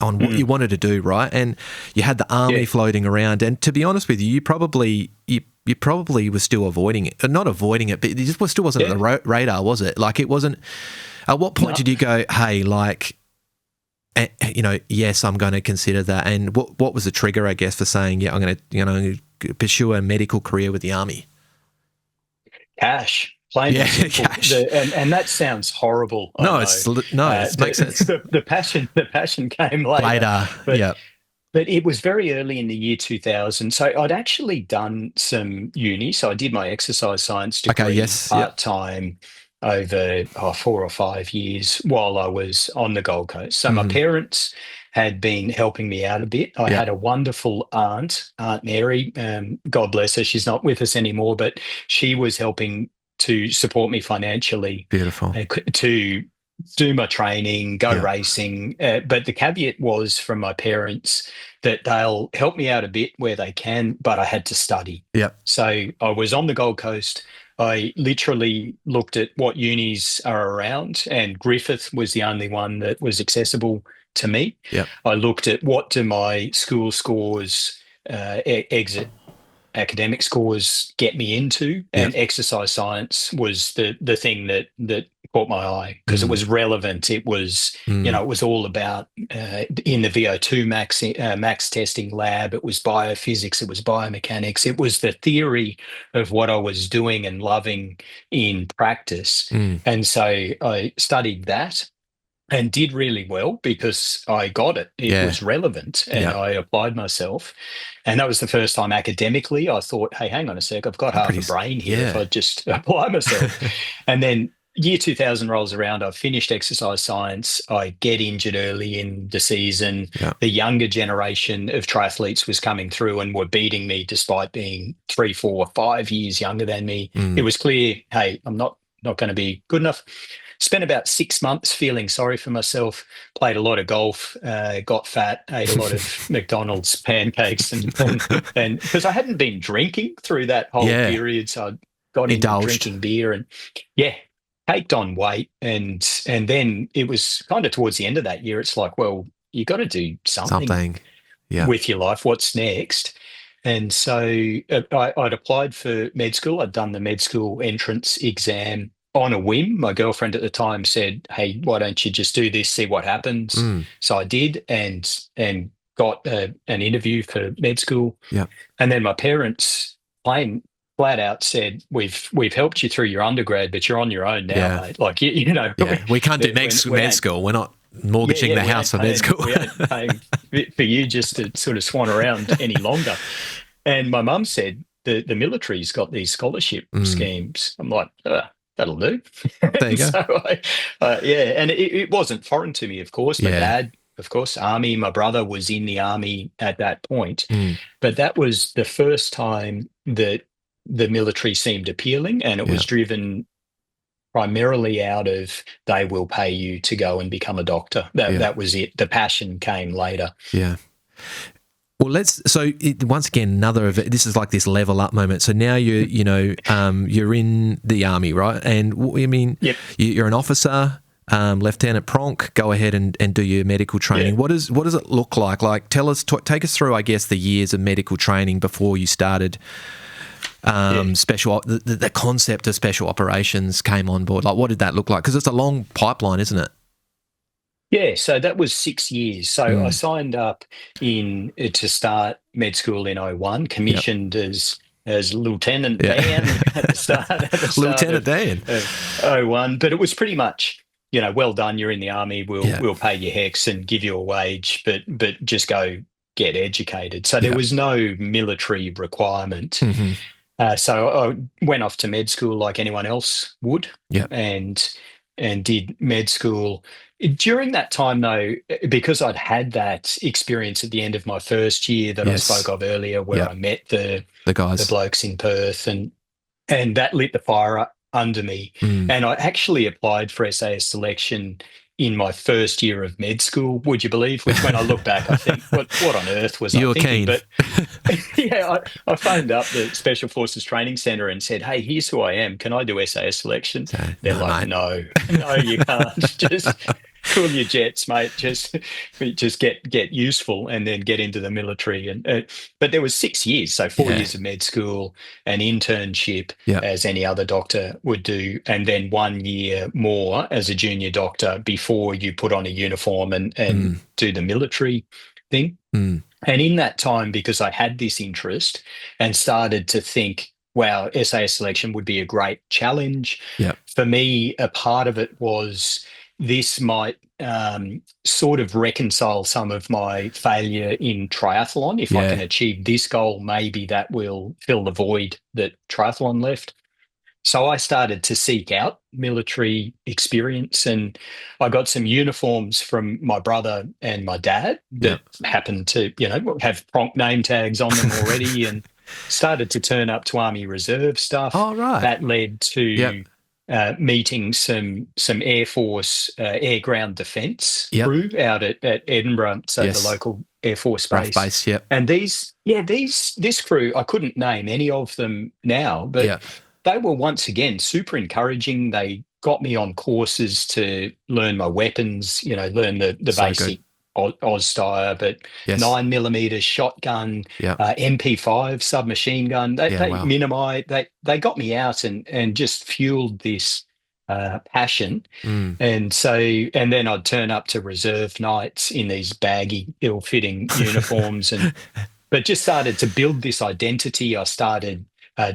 on what you wanted to do, right? And you had the army floating around. And to be honest with you, you probably were still avoiding it. Not avoiding it, but it just still wasn't on the radar, was it? Like, it wasn't. At what point did you go, hey, like, yes, I'm going to consider that? And what was the trigger, I guess, for saying, yeah, I'm going to pursue a medical career with the army? Cash. Plain and simple. Cash. And that sounds horrible. It makes sense. The passion came later. But it was very early in the year 2000. So I'd actually done some uni. So I did my exercise science degree part-time over 4 or 5 years while I was on the Gold Coast. So my parents had been helping me out a bit. I had a wonderful Aunt Mary. God bless her. She's not with us anymore, but she was helping to support me financially. Beautiful. To do my training, go racing. But the caveat was from my parents that they'll help me out a bit where they can, but I had to study. Yep. So I was on the Gold Coast. I literally looked at what unis are around, and Griffith was the only one that was accessible to me. Yep. I looked at what do my school scores, exit academic scores get me into, and exercise science was the thing that caught my eye because it was relevant. It was, it was all about in the VO2 max testing lab. It was biophysics. It was biomechanics. It was the theory of what I was doing and loving in practice. And so I studied that and did really well because I got it. It was relevant, and I applied myself. And that was the first time academically I thought, hey, hang on a sec, I've got half a brain here if I just apply myself. And then year 2000 rolls around, I've finished exercise science. I get injured early in the season. The younger generation of triathletes was coming through and were beating me despite being 3, 4, 5 years younger than me. It was clear, hey, I'm not going to be good enough. Spent about 6 months feeling sorry for myself, played a lot of golf, got fat, ate a lot of McDonald's pancakes, and because I hadn't been drinking through that whole period, so I got into drinking beer and caked on weight, and then it was kind of towards the end of that year, it's like, well, you got to do something with your life. What's next? And so I'd applied for med school. I'd done the med school entrance exam on a whim. My girlfriend at the time said, hey, why don't you just do this, see what happens? So I did, and got an interview for med school. And then my parents flat out said, we've helped you through your undergrad, but you're on your own now, mate. Like, we can't do med school. We're not mortgaging the house for med school. We ain't paying for you just to sort of swan around any longer. And my mum said, the military's got these scholarship schemes. I'm like, that'll do. There you go. So and it wasn't foreign to me, of course. My dad, of course, Army. My brother was in the Army at that point. But that was the first time that the military seemed appealing, and it was driven primarily out of they will pay you to go and become a doctor. That was it. The passion came later. Yeah. Well, once again, this is like this level up moment. So now you're in the Army, right? And I mean, you're an officer, Lieutenant Pronk. Go ahead and do your medical training. What does it look like? Like, take us through, I guess, the years of medical training before you started. The concept of special operations came on board. Like, what did that look like? Because it's a long pipeline, isn't it? Yeah, so that was 6 years. So I signed up to start med school in 01, commissioned as Lieutenant Dan at the start. Lieutenant Dan. 01, but it was pretty much, well done. You're in the Army. We'll pay you hex and give you a wage, but just go get educated. So there was no military requirement. So I went off to med school like anyone else would, and did med school. During that time, though, because I'd had that experience at the end of my first year that I spoke of earlier, where I met the guys, the blokes in Perth, and that lit the fire up under me. And I actually applied for SAS selection in my first year of med school, would you believe? Which, when I look back, I think, what on earth was You I were thinking? keen. But yeah, I phoned up the Special Forces Training Centre and said, "Hey, here's who I am. Can I do SAS selection?" So, They're no, like, mate. "No, no, you can't. Just cool your jets, mate. Just get useful and then get into the military." And but there was 6 years, so 4 years of med school, an internship, Yeah. as any other doctor would do, and then 1 year more as a junior doctor before you put on a uniform and do the military thing. Mm. And in that time, because I had this interest and started to think, wow, SAS selection would be a great challenge. Yeah. For me, a part of it was this might sort of reconcile some of my failure in triathlon. If I Yeah. can achieve this goal, maybe that will fill the void that triathlon left. So I started to seek out military experience, and I got some uniforms from my brother and my dad that happened to, have Pronk name tags on them already, and started to turn up to Army Reserve stuff. Oh, right. That led to meeting some Air Force air ground defence crew out at Edinburgh, so the local Air Force base. And this crew, I couldn't name any of them now, but they were once again super encouraging. They got me on courses to learn my weapons, learn the basic Oz-style, but 9mm shotgun, MP5 submachine gun. They minimized. They got me out and just fueled this passion. And then I'd turn up to reserve nights in these baggy, ill-fitting uniforms, but just started to build this identity. I started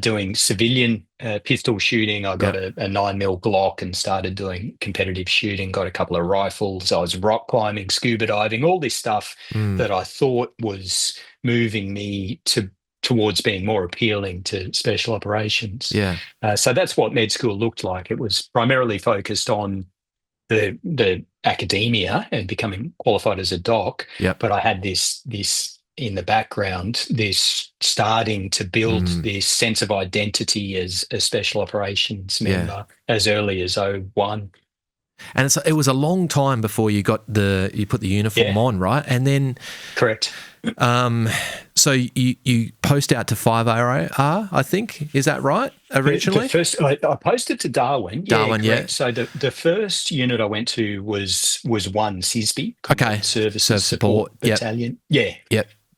doing civilian pistol shooting. I got a 9mm Glock and started doing competitive shooting, got a couple of rifles. I was rock climbing, scuba diving, all this stuff that I thought was moving me towards being more appealing to special operations. So that's what med school looked like. It was primarily focused on the academia and becoming qualified as a doc, but I had this in the background, this starting to build this sense of identity as a special operations member as early as 2001. And it was a long time before you put the uniform on, right? And then correct. So you post out to 5RAR, I think, is that right? Originally, I posted to Darwin. Darwin, So the first unit I went to was 1 CSB, Service Support Battalion.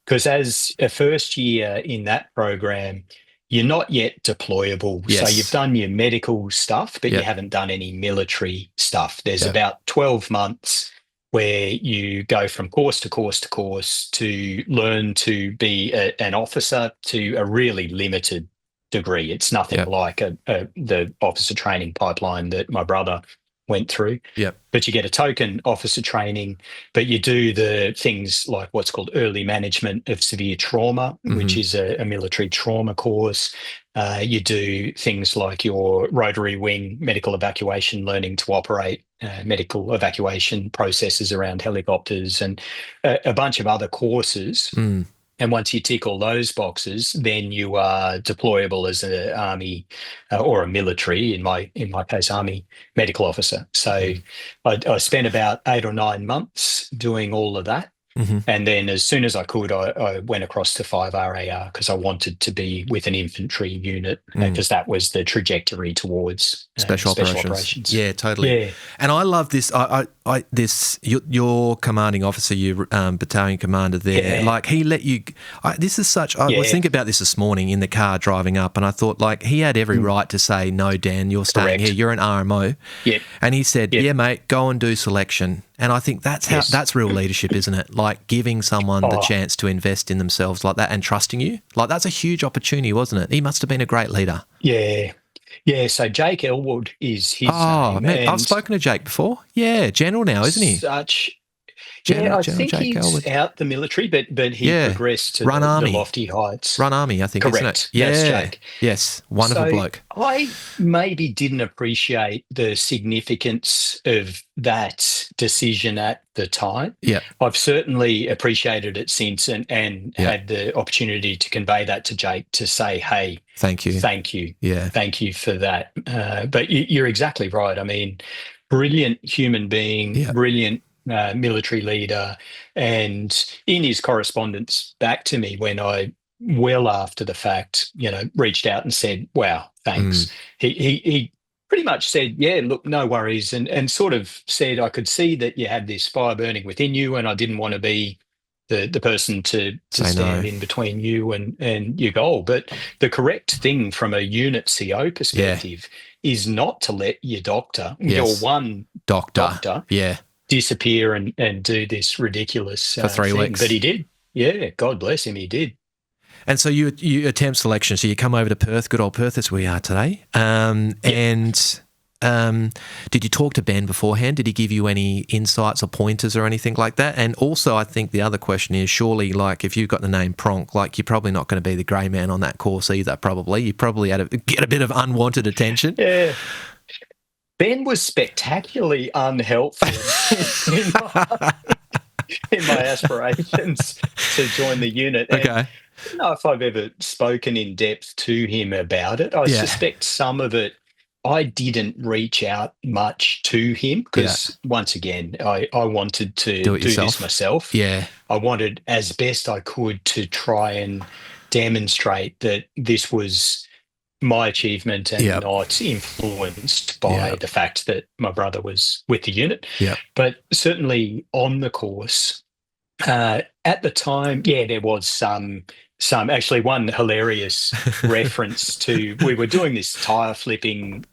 Because as a first year in that program, you're not yet deployable. So you've done your medical stuff, but you haven't done any military stuff. There's about 12 months where you go from course to course to course to learn to be an officer to a really limited degree. It's nothing like the officer training pipeline that my brother went through. But you get a token officer training, but you do the things like what's called early management of severe trauma, which is a military trauma course. You do things like your rotary wing medical evacuation, learning to operate medical evacuation processes around helicopters, and a bunch of other courses. And once you tick all those boxes, then you are deployable as an army or a military, in my case, army medical officer. So I spent about 8 or 9 months doing all of that. And then as soon as I could, I went across to 5RAR because I wanted to be with an infantry unit because that was the trajectory towards special operations. Yeah, totally. Yeah. And I love this. Your commanding officer, your battalion commander there, like he let you. I was thinking about this morning in the car driving up, and I thought like he had every right to say, "No, Dan, you're staying here. You're an RMO." And he said, "Yeah, mate, go and do selection." And I think that's real leadership, isn't it? Like giving someone the chance to invest in themselves like that and trusting you. Like that's a huge opportunity, wasn't it? He must have been a great leader. Yeah. Yeah, so Jake Elwood is his name. Man, I've spoken to Jake before. Yeah, general now, isn't he? I think Jake he's Elwood. out the military, but he progressed to the lofty heights. Run Army, I think, correct. Isn't it? Yeah, that's Jake. Yes, wonderful bloke. I maybe didn't appreciate the significance of that decision at the time. I've certainly appreciated it since and had the opportunity to convey that to Jake to say, hey, thank you. Yeah. Thank you for that. But you're exactly right. I mean, brilliant human being, Yeah. brilliant military leader. And in his correspondence back to me when I, well after the fact, reached out and said, wow, thanks. He pretty much said, yeah, look, no worries. And sort of said, I could see that you had this fire burning within you, and I didn't want to be the person to stand in between you and your goal. But the correct thing from a unit CO perspective is not to let your doctor, your one doctor, disappear and do this ridiculous for 3 weeks. But he did. Yeah, God bless him, he did. And so you attempt selection. So you come over to Perth, good old Perth, as we are today. And did you talk to Ben beforehand? Did he give you any insights or pointers or anything like that? And also, I think the other question is, surely, like, if you've got the name Pronk, like, you're probably not going to be the grey man on that course either, probably. You probably get a bit of unwanted attention. Yeah. Ben was spectacularly unhelpful in my aspirations to join the unit. Okay. And I don't know if I've ever spoken in depth to him about it. I suspect some of it, I didn't reach out much to him because, once again, I wanted to do this myself. Yeah. I wanted, as best I could, to try and demonstrate that this was my achievement and not influenced by the fact that my brother was with the unit. Yeah. But certainly on the course, at the time, there was some actually one hilarious reference to, we were doing this tire flipping,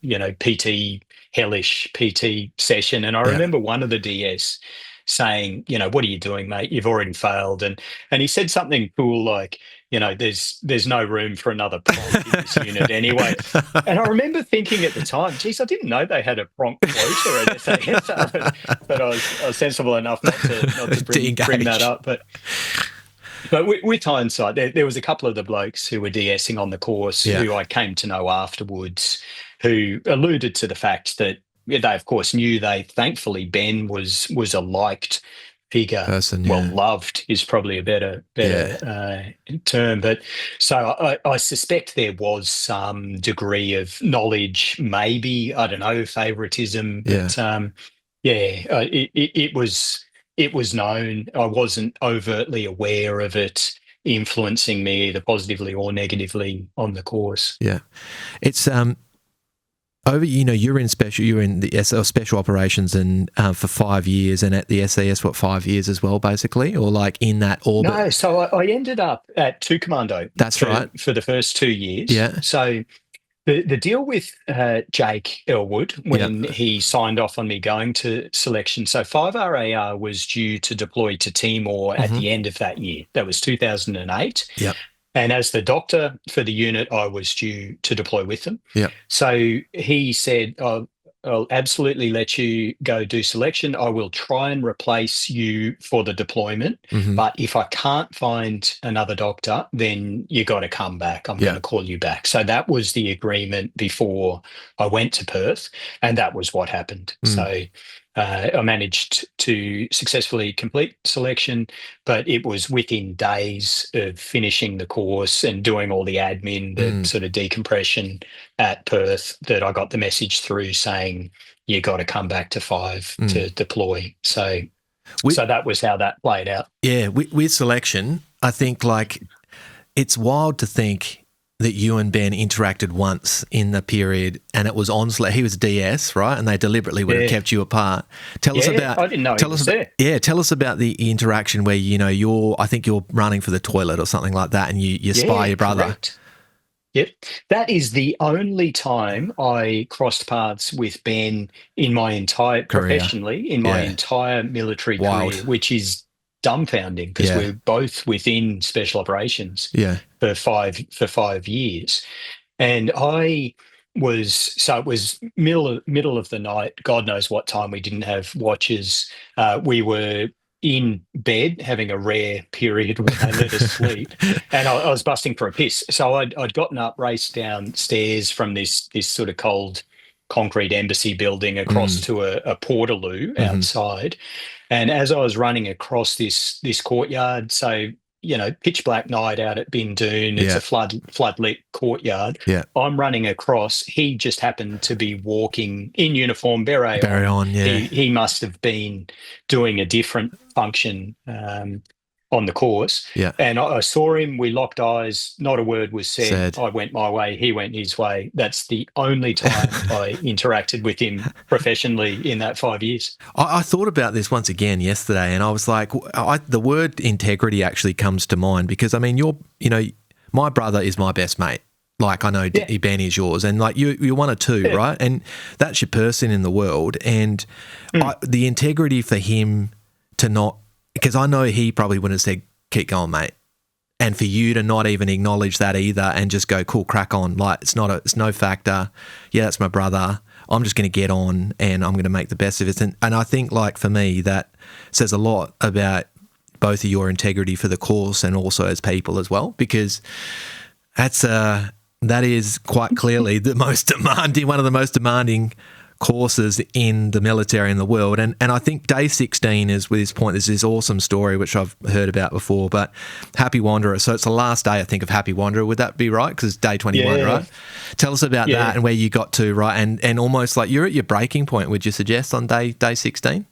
hellish PT session. And I remember one of the DS saying, what are you doing, mate? You've already failed. And he said something cool like, there's no room for another Pronk in this unit anyway. And I remember thinking at the time, geez, I didn't know they had a Pronk quota at SASR, but I was sensible enough not to bring that up. But with hindsight, there was a couple of the blokes who were DSing on the course who I came to know afterwards, who alluded to the fact that they, of course, knew thankfully, Ben was a liked figure. Person, well, loved is probably a better term. But so I suspect there was some degree of knowledge, maybe, I don't know, favoritism. But it was known. I wasn't overtly aware of it influencing me either positively or negatively on the course. Yeah. It's you're in the special operations and for 5 years, and at the SAS 5 years as well, basically, or like in that orbit. No, so I ended up at 2 Commando. That's right, for the first 2 years. Yeah. So the deal with Jake Elwood when he signed off on me going to selection. So 5RAR was due to deploy to Timor at the end of that year. That was 2008. Yep. And as the doctor for the unit, I was due to deploy with them. Yeah. So he said, I'll absolutely let you go do selection. I will try and replace you for the deployment. But if I can't find another doctor, then you got to come back. I'm going to call you back. So that was the agreement before I went to Perth. And that was what happened. So I managed to successfully complete selection, but it was within days of finishing the course and doing all the admin, the sort of decompression at Perth, that I got the message through saying, you got to come back to 5 to deploy. So that was how that played out. Yeah, with selection, I think, like, it's wild to think that you and Ben interacted once in the period, and it was on. He was DS, right? And they deliberately would have kept you apart. Tell us about. I didn't know. Tell us about the interaction where I think you're running for the toilet or something like that, and you spy your brother. Correct. Yep, that is the only time I crossed paths with Ben in my entire professionally in my entire military career, which is dumbfounding because we're both within special operations for 5 years. And it was middle of the night, God knows what time, we didn't have watches. We were in bed having a rare period where they let us sleep, and I was busting for a piss. So I'd gotten up, raced downstairs from this sort of cold concrete embassy building across to a portaloo outside. And as I was running across this courtyard, so pitch black night out at Bindoon. It's Yeah. a floodlit courtyard. Yeah. I'm running across. He just happened to be walking in uniform, beret on. Yeah. He must have been doing a different function on the course. Yeah. And I saw him. We locked eyes. Not a word was said. I went my way. He went his way. That's the only time I interacted with him professionally in that 5 years. I thought about this once again yesterday, and I was like, the word integrity actually comes to mind because, I mean, my brother is my best mate. Like, I know Ben is yours, and like you're one of two, right? And that's your person in the world. And the integrity for him to not, because I know he probably wouldn't have said, keep going, mate. And for you to not even acknowledge that either and just go, cool, crack on. Like, it's no factor. Yeah, that's my brother. I'm just going to get on and I'm going to make the best of it. And I think, like, for me, that says a lot about both of your integrity for the course and also as people as well, because that is quite clearly one of the most demanding courses in the military in the world. And I think day 16 is, with this point, there's this awesome story which I've heard about before, but Happy Wanderer. So it's the last day, I think, of Happy Wanderer. Would that be right? Because it's day 21, right? Tell us about that and where you got to, right? And almost like you're at your breaking point, would you suggest, on day 16?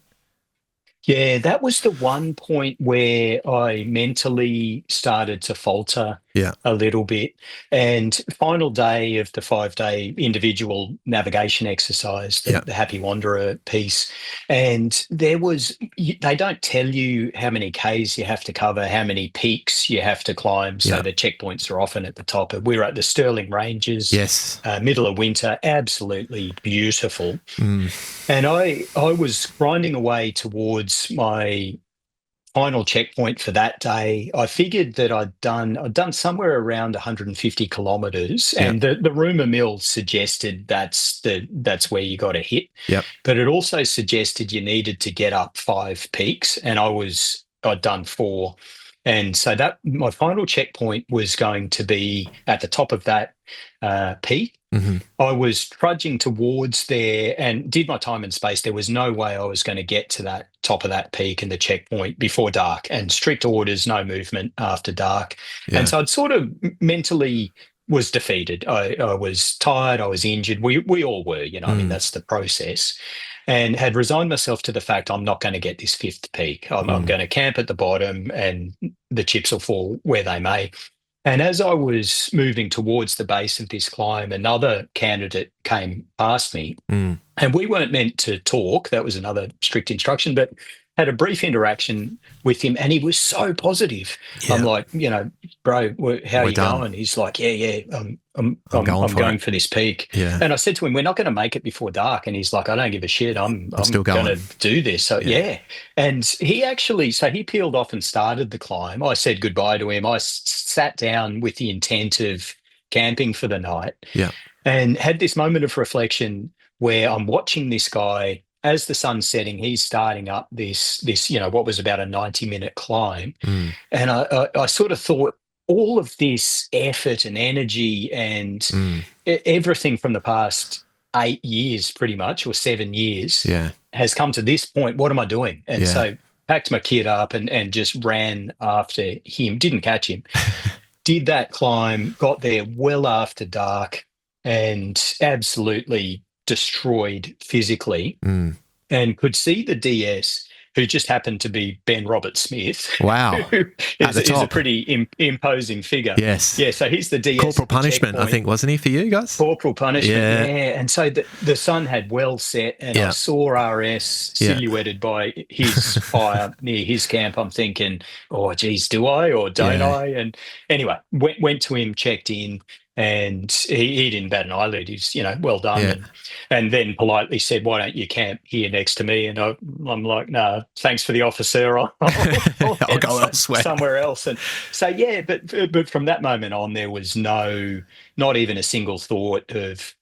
Yeah, that was the one point where I mentally started to falter a little bit. And final day of the 5-day individual navigation exercise, the Happy Wanderer piece. And they don't tell you how many Ks you have to cover, how many peaks you have to climb. So the checkpoints are often at the top. We're at the Stirling Ranges, middle of winter, absolutely beautiful. And I was grinding away towards my final checkpoint for that day. I figured that I'd done somewhere around 150 kilometres, and the rumour mill suggested that's where you got to hit. But it also suggested you needed to get up 5 peaks, and I'd done 4. And so that my final checkpoint was going to be at the top of that peak. I was trudging towards there and did my time and space. There was no way I was going to get to that top of that peak and the checkpoint before dark, and strict orders, no movement after dark. And so I'd sort of mentally was defeated. I was tired. I was injured. We all were, I mean, that's the process. And had resigned myself to the fact I'm not going to get this 5th peak. I'm going to camp at the bottom and the chips will fall where they may. And as I was moving towards the base of this climb, another candidate came past me, and we weren't meant to talk. That was another strict instruction, but had a brief interaction with him, and he was so positive. I'm like, bro, how are you going? He's like, I'm going for this peak. And I said to him, we're not going to make it before dark. And he's like, I don't give a shit. I'm still going to do this. So and he peeled off and started the climb. I said goodbye to him. I sat down with the intent of camping for the night. And had this moment of reflection where I'm watching this guy. As the sun's setting, he's starting up this what was about a 90-minute climb. And I sort of thought, all of this effort and energy and everything from the past 8 years, pretty much, or 7 years, has come to this point. What am I doing? And so packed my kit up and just ran after him. Didn't catch him. Did that climb, got there well after dark, and absolutely destroyed physically, and could see the DS, who just happened to be Ben Robert Smith. Wow. Who is a pretty imposing figure. Yes. Yeah, so he's the DS. Corporal punishment, I think, wasn't he, for you guys? Corporal punishment, And so the sun had well set, and I saw RS silhouetted by his fire near his camp. I'm thinking, oh, geez, do I or don't I? And anyway, went to him, checked in, and he didn't bat an eyelid. He's, well done. And then politely said, why don't you camp here next to me? And I'm like, no, thanks for the offer, sir. I'll go elsewhere. Somewhere else. And so, but from that moment on, there was not even a single thought of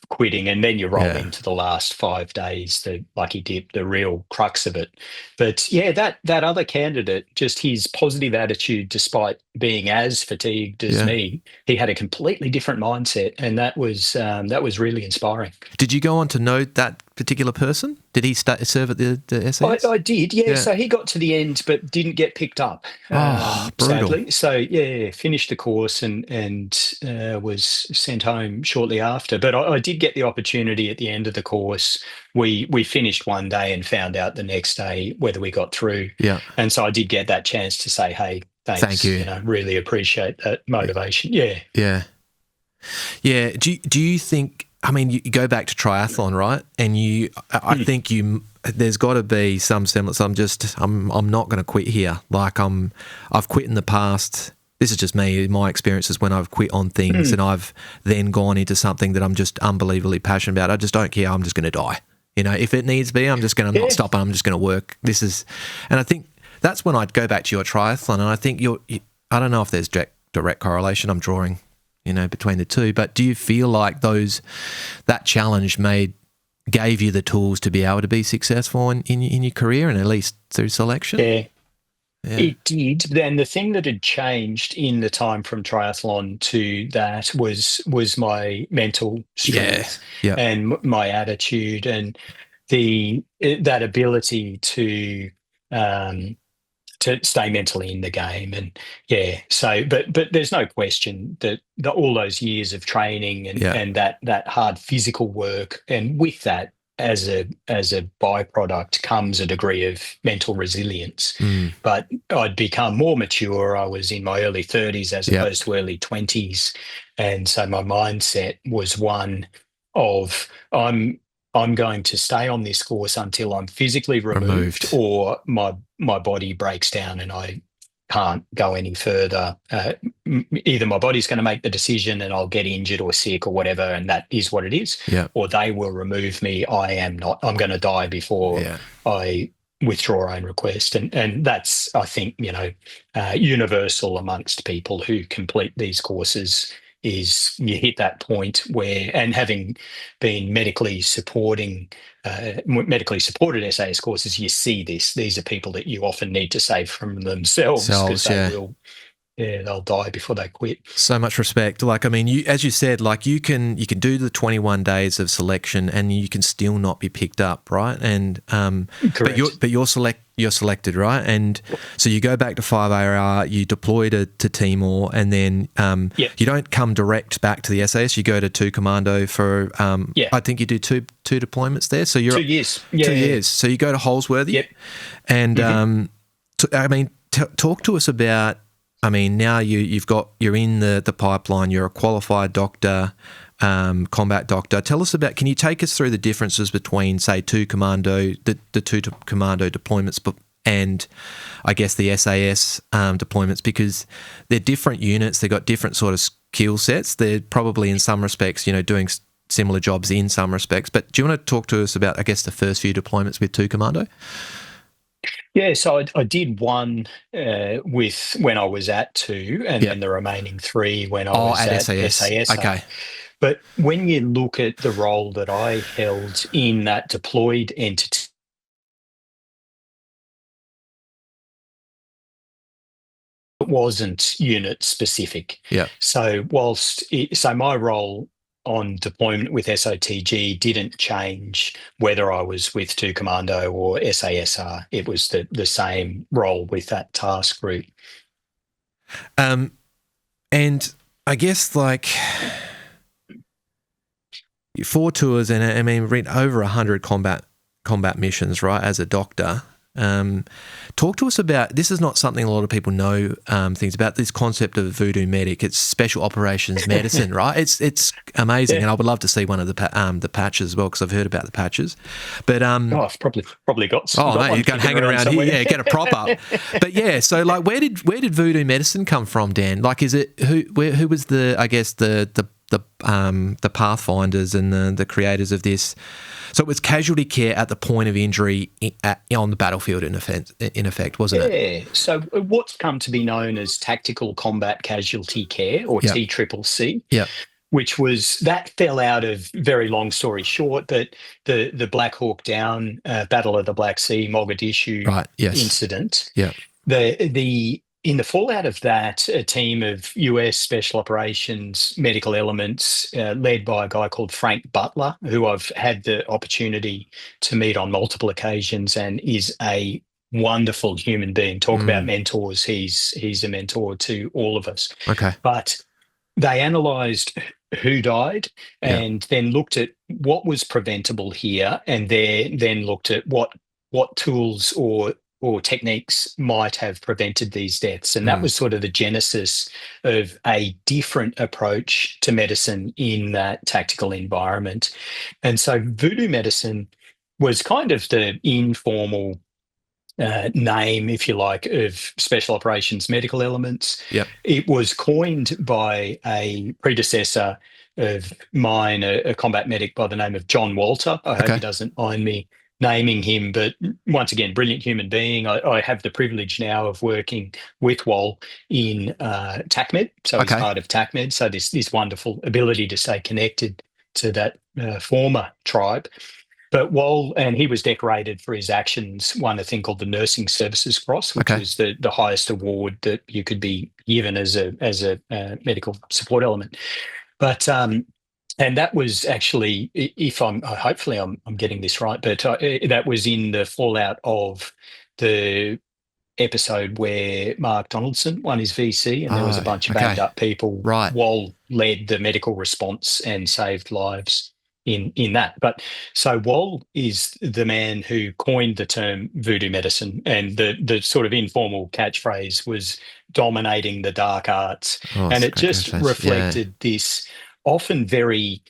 quitting. And then you roll into the last 5 days, the lucky dip, the real crux of it. But that other candidate, just his positive attitude, despite being as fatigued as me, he had a completely different mindset, and that was really inspiring. Did you go on to know that particular person? Did he serve at the SAS? I did, yeah. So he got to the end, but didn't get picked up, Brutal. sadly. So yeah, finished the course and was sent home shortly after. But I did get the opportunity at the end of the course. We finished one day and found out the next day whether we got through. Yeah. And so I did get that chance to say, hey, thanks. Thank you. You know, really appreciate that motivation. Yeah. Yeah. Yeah. Do you think? I mean, you go back to triathlon, right? And I think there's got to be some semblance. I'm not going to quit here. Like I've quit in the past. This is just me. My experiences when I've quit on things and I've then gone into something that I'm just unbelievably passionate about. I just don't care. I'm just going to die. You know, if it needs be, I'm just going to not stop. I'm just going to work. And I think that's when I'd go back to your triathlon. And I think I don't know if there's direct correlation. I'm drawing, between the two. But do you feel like that challenge gave you the tools to be able to be successful in your career and at least through selection? Yeah. It did. Then the thing that had changed in the time from triathlon to that was my mental strength and my attitude and that ability to stay mentally in the game. And so but there's no question that all those years of training and that hard physical work, and with that as a byproduct comes a degree of mental resilience. But I'd become more mature. I was in my early 30s as opposed to early 20s, and so my mindset was one of I'm going to stay on this course until I'm physically removed. Or my body breaks down and I can't go any further. Either my body's going to make the decision and I'll get injured or sick or whatever, and that is what it is, or they will remove me. I'm going to die before I withdraw own request. And that's, I think, universal amongst people who complete these courses, is you hit that point where, and having been medically supported SAS courses, you see this. These are people that you often need to save from themselves because they'll die before they quit. So much respect. Like, I mean, as you said, like you can do the 21 days of selection and you can still not be picked up, right? And correct. But you're selected, right? And so you go back to 5AR, you deploy to Timor, and then you don't come direct back to the SAS. You go to 2 Commando for I think you do two deployments there. So you're 2 years. 2 years. So you go to Holsworthy, and talk to us about. I mean, now you're in the pipeline. You're a qualified doctor, combat doctor. Tell us about. Can you take us through the differences between, say, 2 Commando, the 2 Commando deployments, and I guess the SAS deployments, because they're different units. They've got different sort of skill sets. They're probably in some respects, doing similar jobs in some respects. But do you want to talk to us about, I guess, the first few deployments with 2 Commando? Yeah, so I did one with when I was at 2, and then the remaining 3 when I was at SAS. Okay. But when you look at the role that I held in that deployed entity, it wasn't unit specific. Yeah. So so my role on deployment with SOTG didn't change whether I was with 2 Commando or SASR. It was the same role with that task group. And I guess, like, 4 tours and I mean, over 100 combat missions, right, as a doctor. Talk to us about, this is not something a lot of people know things about, this concept of voodoo medic. It's special operations medicine, right? It's amazing, and I would love to see one of the patches as well, because I've heard about the patches. But I've probably got. Oh, mate, you're going hanging around here, get a prop up. But so like, where did voodoo medicine come from, Dan? Like, is it who was the pathfinders and the creators of this? So it was casualty care at the point of injury on the battlefield, in effect, wasn't it? Yeah. So what's come to be known as tactical combat casualty care, or TCCC. Yeah. Which that fell out of, very long story short, but the Black Hawk Down Battle of the Black Sea, Mogadishu incident. Yeah. The in the fallout of that, a team of US Special Operations medical elements, led by a guy called Frank Butler, who I've had the opportunity to meet on multiple occasions and is a wonderful human being. Talk about mentors. He's a mentor to all of us. Okay. But they analysed who died and then looked at what was preventable here, and then looked at what tools or techniques might have prevented these deaths. And that was sort of the genesis of a different approach to medicine in that tactical environment. And so voodoo medicine was kind of the informal name, if you like, of special operations medical elements. Yep. It was coined by a predecessor of mine, a combat medic by the name of John Walter. I hope he doesn't mind me naming him, but once again, brilliant human being. I have the privilege now of working with Wal in TacMed, so he's part of TacMed. So this wonderful ability to stay connected to that former tribe. But and he was decorated for his actions, won a thing called the Nursing Services Cross, which was the highest award that you could be given as a medical support element. But and that was actually, hopefully I'm getting this right, but that was in the fallout of the episode where Mark Donaldson won his VC, and there was a bunch of banged up people. Right. Wal led the medical response and saved lives in that. But so Wal is the man who coined the term voodoo medicine, and the sort of informal catchphrase was dominating the dark arts. And it just reflected this often very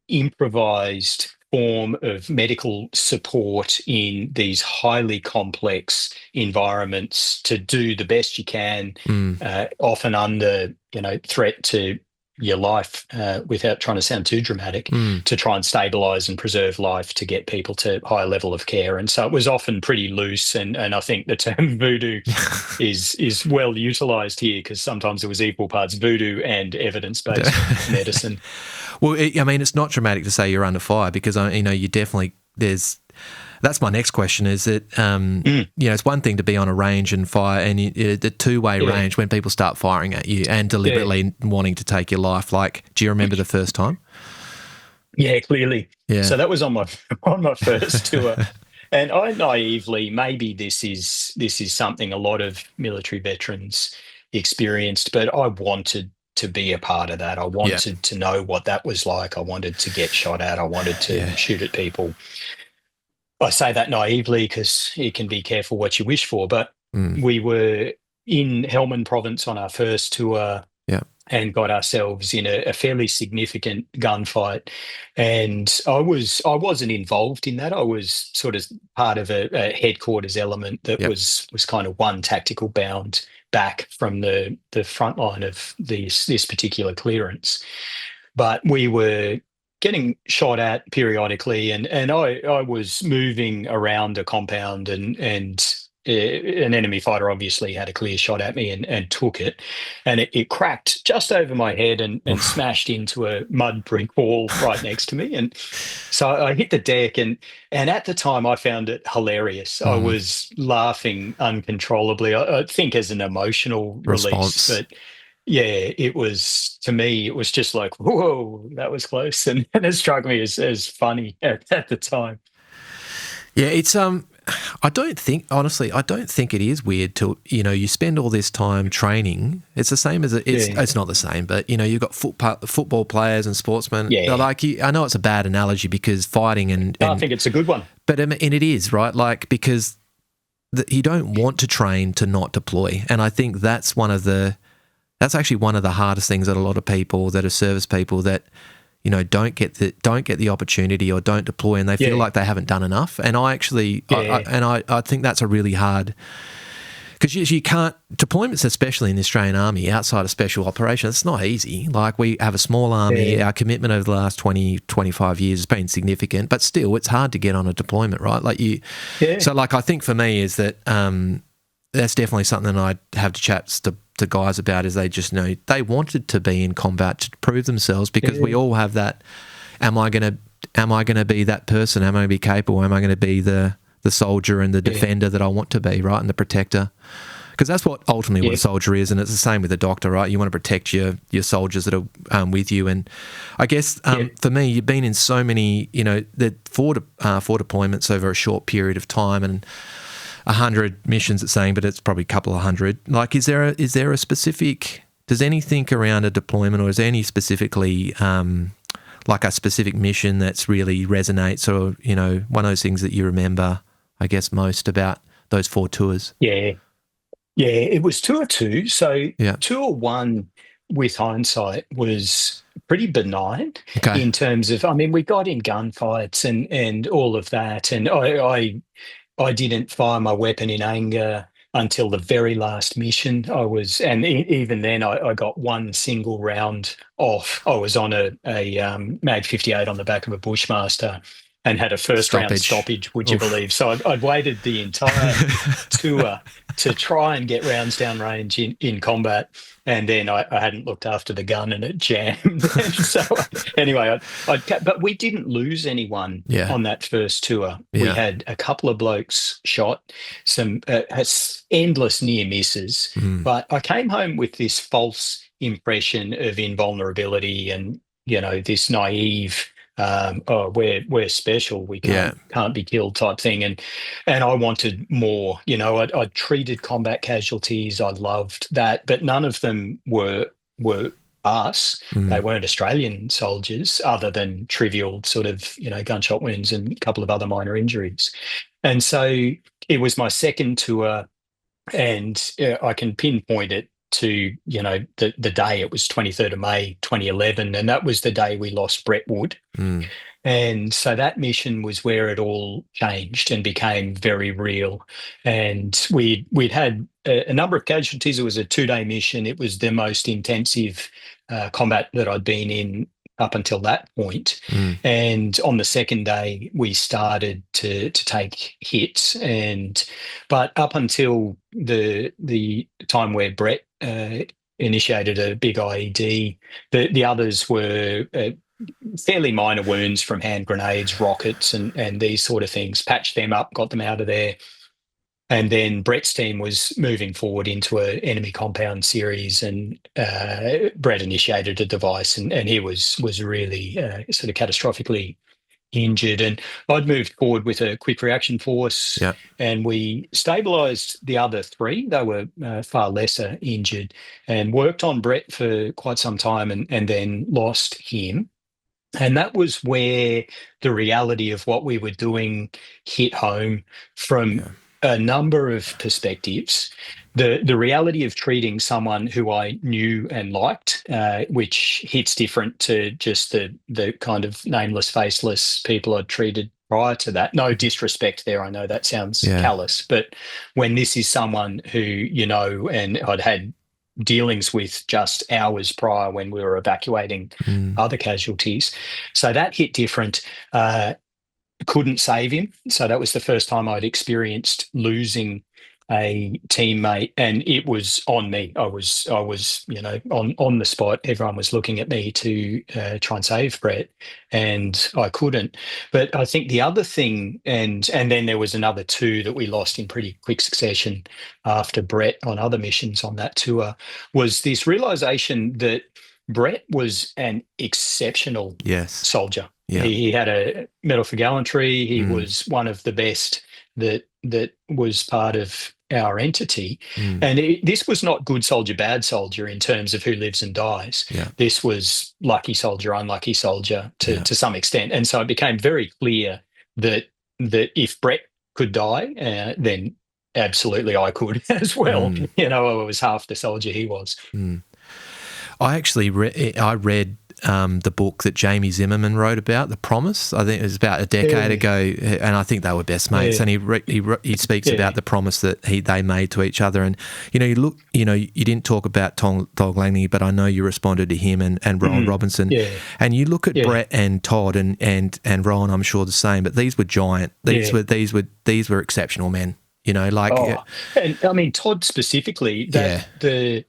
improvised form of medical support in these highly complex environments to do the best you can, often under threat to your life, without trying to sound too dramatic, to try and stabilise and preserve life to get people to higher level of care. And so it was often pretty loose, and I think the term voodoo is well utilised here, because sometimes it was equal parts voodoo and evidence-based medicine. Well, it's not dramatic to say you're under fire, because you definitely that's my next question, is that, it's one thing to be on a range and fire, and the two-way range, when people start firing at you and deliberately wanting to take your life. Like, do you remember the first time? Yeah, clearly. Yeah. So that was on my first tour. And I naively, maybe this is something a lot of military veterans experienced, but I wanted to be a part of that. I wanted to know what that was like. I wanted to get shot at. I wanted to shoot at people. I say that naively because you can be careful what you wish for, but we were in Helmand province on our first tour and got ourselves in a fairly significant gunfight. And I wasn't involved in that. I was sort of part of a headquarters element that was kind of one tactical bound back from the front line of this particular clearance. But we were getting shot at periodically, and I was moving around a compound, and an enemy fighter obviously had a clear shot at me and took it, and it cracked just over my head and smashed into a mud brick wall right next to me. And so I hit the deck, and at the time I found it hilarious. I was laughing uncontrollably, I think as an emotional response. Release, but yeah, it was, to me, it was just like, whoa, that was close. And it struck me as funny at the time. Yeah, it's, I don't think it is weird to, you spend all this time training. It's the same as, it's not the same, but, you've got football players and sportsmen. Yeah. Like, I know it's a bad analogy, because fighting and I think it's a good one. But, and it is, right? Like, because you don't want to train to not deploy. And I think that's actually one of the hardest things that a lot of people that are service people that, don't get the opportunity or don't deploy, and they feel like they haven't done enough. And I actually, I think that's a really hard, because you can't, deployments, especially in the Australian Army, outside of special operations, it's not easy. Like, we have a small army, our commitment over the last 20, 25 years has been significant, but still it's hard to get on a deployment, right? Like so like, I think for me is that, that's definitely something I have to chat to guys about, is they just they wanted to be in combat to prove themselves, because we all have that, am I going to be that person? Am I going to be capable? Am I going to be the soldier and the defender that I want to be, right, and the protector Because that's what ultimately what a soldier is, and it's the same with a doctor, right? You want to protect your soldiers that are with you. And I guess for me, you've been in so many, four deployments over a short period of time, and 100 missions, it's saying, but it's probably a couple of hundred. Like, is there a specific? Does anything around a deployment, or is there any specifically like a specific mission that's really resonates, or one of those things that you remember, I guess, most about those 4 tours? Yeah, it was tour 2. So tour 1, with hindsight, was pretty benign in terms of, we got in gunfights and all of that, and I didn't fire my weapon in anger until the very last mission. Even then I got one single round off. I was on a Mag 58 on the back of a Bushmaster and had a first round stoppage, would you believe? So I'd waited the entire tour to try and get rounds down range in combat, and then I hadn't looked after the gun and it jammed. So anyway, but we didn't lose anyone on that first tour. Yeah. We had a couple of blokes shot, some endless near misses, but I came home with this false impression of invulnerability and, this naive, we're special, we can't be killed type thing, and I wanted more. I treated combat casualties, I loved that, but none of them were us. They weren't Australian soldiers, other than trivial sort of gunshot wounds and a couple of other minor injuries. And so it was my second tour, and I can pinpoint it to the day. It was 23rd of May 2011, and that was the day we lost Brett Wood. And so that mission was where it all changed and became very real. And we'd had a number of casualties. It was a 2-day mission. It was the most intensive combat that I'd been in up until that point. And on the second day, we started to take hits. But up until the time where Brett initiated a big IED, the others were fairly minor wounds from hand grenades, rockets, and these sort of things. Patched them up, got them out of there. And then Brett's team was moving forward into an enemy compound series, and Brett initiated a device, and he was really sort of catastrophically injured. And I'd moved forward with a quick reaction force, and we stabilised the other 3. They were far lesser injured, and worked on Brett for quite some time, and then lost him. And that was where the reality of what we were doing hit home from a number of perspectives. The reality of treating someone who I knew and liked, which hits different to just the kind of nameless, faceless people I'd treated prior to that. No disrespect there. I know that sounds callous, but when this is someone who, and I'd had dealings with just hours prior when we were evacuating other casualties. So that hit different. Couldn't save him. So that was the first time I'd experienced losing a teammate, and it was on me. I was on the spot. Everyone was looking at me to try and save Brett, and I couldn't. But I think the other thing, and then there was another 2 that we lost in pretty quick succession after Brett on other missions on that tour, was this realization that Brett was an exceptional soldier. Yeah. He had a Medal for Gallantry. He was one of the best that was part of our entity. And this was not good soldier, bad soldier in terms of who lives and dies. This was lucky soldier, unlucky soldier to some extent. And so it became very clear that if Brett could die, then absolutely I could as well. I was half the soldier he was. I actually read the book that Jamie Zimmerman wrote about, The Promise. I think it was about a decade ago, and I think they were best mates. And he speaks about the promise that they made to each other. And you didn't talk about Todd Langley, but I know you responded to him and Rowan Robinson. And you look at Brett and Todd and Rowan, I'm sure the same. But these were giant. These were exceptional men. And I mean, Todd specifically, the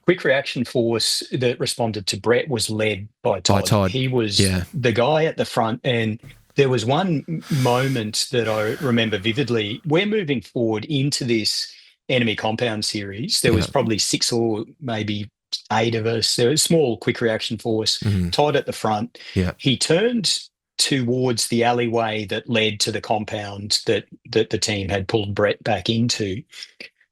quick reaction force that responded to Brett was led by Todd. He was the guy at the front, and there was one moment that I remember vividly. We're moving forward into this enemy compound series. There was probably 6 or maybe 8 of us. There was a small quick reaction force, Todd at the front. Yeah. He turned towards the alleyway that led to the compound that the team had pulled Brett back into.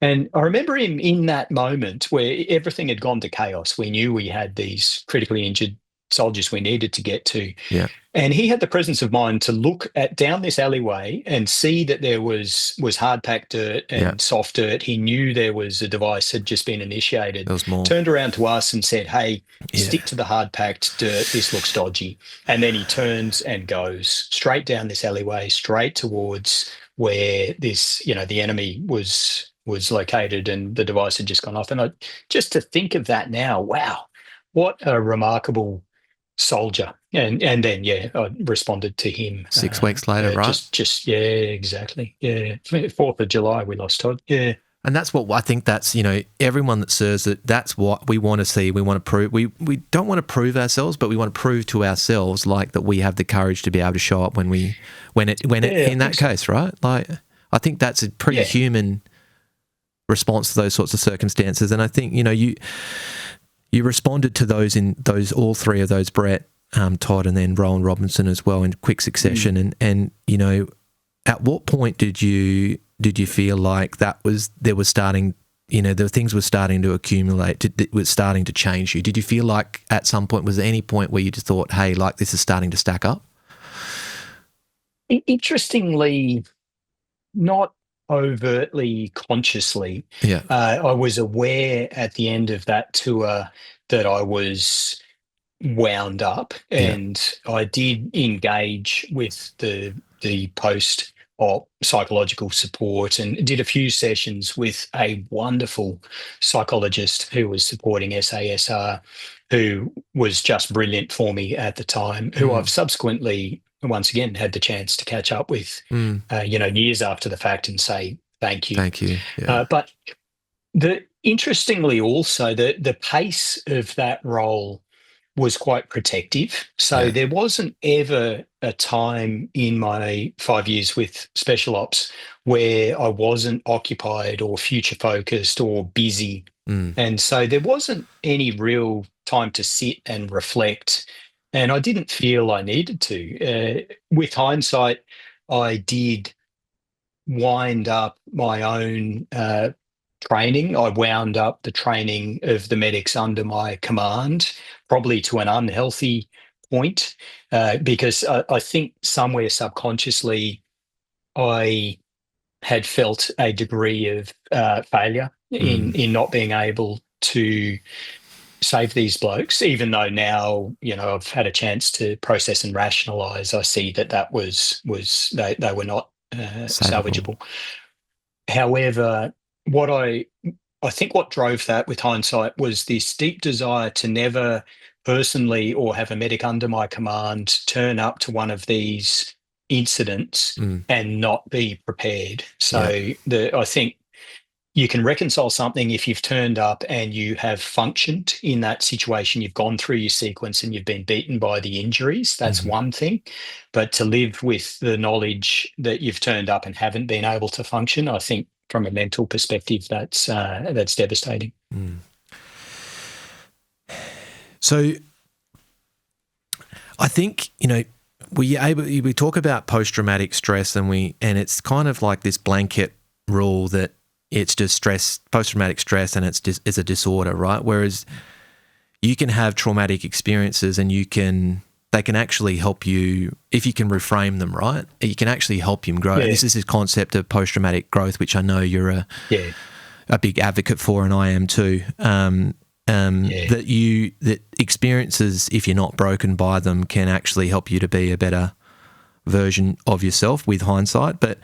And I remember him in that moment where everything had gone to chaos. We knew we had these critically injured soldiers we needed to get to. Yeah. And he had the presence of mind to look down this alleyway and see that there was hard packed dirt and soft dirt. He knew there was a device had just been initiated. There was more. Turned around to us and said, "Hey, stick to the hard packed dirt. This looks dodgy." And then he turns and goes straight down this alleyway, straight towards where this, the enemy was located, and the device had just gone off. And just to think of that now, wow, what a remarkable soldier. And then I responded to him 6 weeks later, right? Just exactly. 4th of July we lost Todd. And that's what I think. That's everyone that serves it. That's what we want to see. We want to prove. We don't want to prove ourselves, but we want to prove to ourselves like that we have the courage to be able to show up when it in that case, right? Like I think that's a pretty human response to those sorts of circumstances. And I think you responded to those in all 3 of those, Brett, Todd, and then Rowan Robinson as well in quick succession. And at what point did you feel like there was starting, the things were starting to accumulate, it was starting to change you? Did you feel like at some point, was there any point where you just thought, hey, like this is starting to stack up? Interestingly, not overtly consciously. I was aware at the end of that tour that I was wound up, and I did engage with the post-op psychological support and did a few sessions with a wonderful psychologist who was supporting SASR, who was just brilliant for me at the time, who I've subsequently once again had the chance to catch up with, years after the fact and say, thank you. Thank you. Yeah. But interestingly also, the pace of that role was quite protective. So there wasn't ever a time in my 5 years with Special Ops where I wasn't occupied or future focused or busy. And so there wasn't any real time to sit and reflect. And I didn't feel I needed to. With hindsight, I did wind up my own training. I wound up the training of the medics under my command, probably to an unhealthy point, because I think somewhere subconsciously I had felt a degree of failure in not being able to save these blokes, even though now, I've had a chance to process and rationalize. I see that was they were not salvageable. However, what I think what drove that with hindsight was this deep desire to never personally or have a medic under my command turn up to one of these incidents and not be prepared. So I think you can reconcile something if you've turned up and you have functioned in that situation. You've gone through your sequence and you've been beaten by the injuries. That's one thing. But to live with the knowledge that you've turned up and haven't been able to function, I think from a mental perspective, that's devastating. So I think, we talk about post-traumatic stress and it's kind of like this blanket rule that it's just stress, post-traumatic stress, and it's a disorder, right? Whereas you can have traumatic experiences and they can actually help you if you can reframe them, right? You can actually help you grow. Yeah. This is this concept of post-traumatic growth, which I know you're a big advocate for, and I am too. That experiences, if you're not broken by them, can actually help you to be a better version of yourself with hindsight. But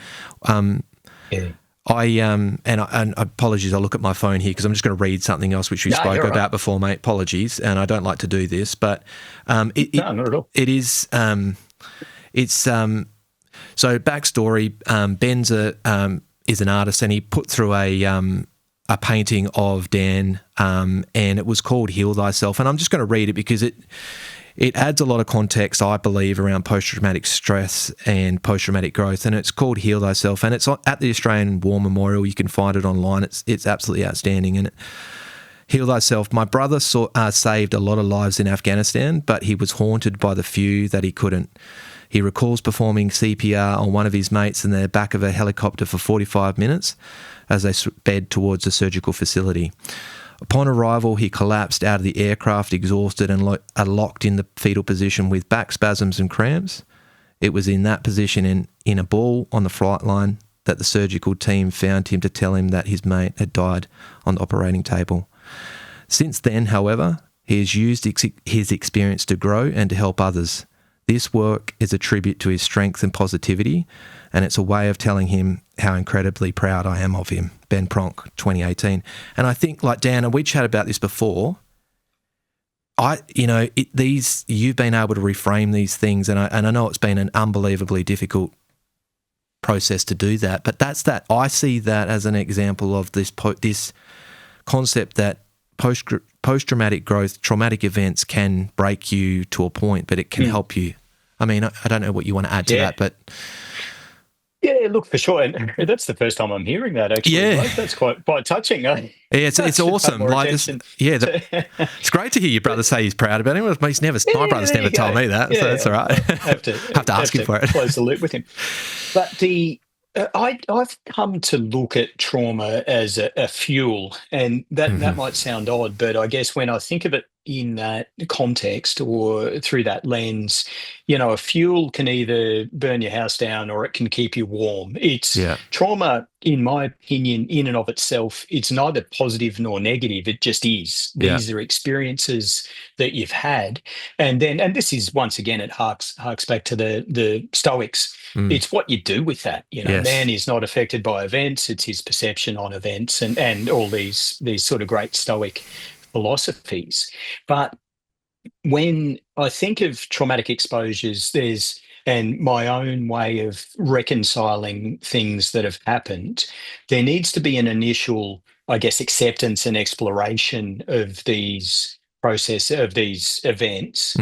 and apologies, I'll look at my phone here because I'm just going to read something else which we spoke about before, mate. Apologies, and I don't like to do this, but not at all. It is so backstory. Ben's is an artist, and he put through a painting of Dan, and it was called "Heal Thyself." And I'm just going to read it because it adds a lot of context, I believe, around post-traumatic stress and post-traumatic growth, and it's called Heal Thyself, and it's at the Australian War Memorial. You can find it online. It's absolutely outstanding. And Heal Thyself. My brother saved a lot of lives in Afghanistan, but he was haunted by the few that he couldn't. He recalls performing CPR on one of his mates in the back of a helicopter for 45 minutes as they sped towards a surgical facility. Upon arrival, he collapsed out of the aircraft, exhausted and locked in the fetal position with back spasms and cramps. It was in that position in a ball on the flight line that the surgical team found him to tell him that his mate had died on the operating table. Since then, however, he has used his experience to grow and to help others. This work is a tribute to his strength and positivity, and it's a way of telling him how incredibly proud I am of him. Ben Pronk, 2018. And I think, like Dan, and we chatted about this before, you've been able to reframe these things, and I know it's been an unbelievably difficult process to do that, but I see that as an example of this concept that post-traumatic growth, traumatic events can break you to a point, but it can help you. I mean, I don't know what you want to add to that, but... Yeah, look, for sure. And that's the first time I'm hearing that, actually. Yeah. Like, that's quite touching. Yeah, it's awesome. It's great to hear your brother say he's proud about him. My brother's never told me that, so that's all right. Have to ask him for it. Close the loop with him. But I've come to look at trauma as a fuel, and that might sound odd, but I guess when I think of it in that context or through that lens, a fuel can either burn your house down or it can keep you warm. Trauma, in my opinion, in and of itself, it's neither positive nor negative. It just is. These are experiences that you've had. And this is, once again, it harks back to the Stoics. It's what you do with that. Man is not affected by events. It's his perception on events and all these sort of great Stoic philosophies. But when I think of traumatic exposures, and my own way of reconciling things that have happened, there needs to be an initial, I guess, acceptance and exploration of these events.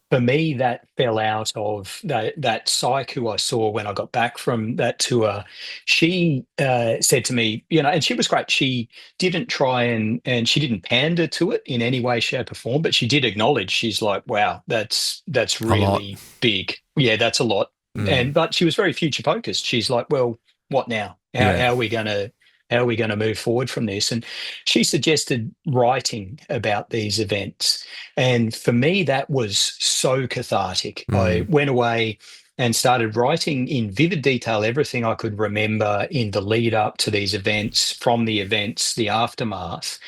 For me, that fell out of that psych who I saw when I got back from that tour. She said to me, and she was great. She didn't try and she didn't pander to it in any way, shape, or form, but she did acknowledge. She's like, "Wow, that's really big. Yeah, that's a lot." But she was very future focused. She's like, "Well, what now? How are we going to move forward from this?" And she suggested writing about these events. And for me, that was so cathartic. I went away and started writing in vivid detail everything I could remember in the lead up to these events, from the events, the aftermath.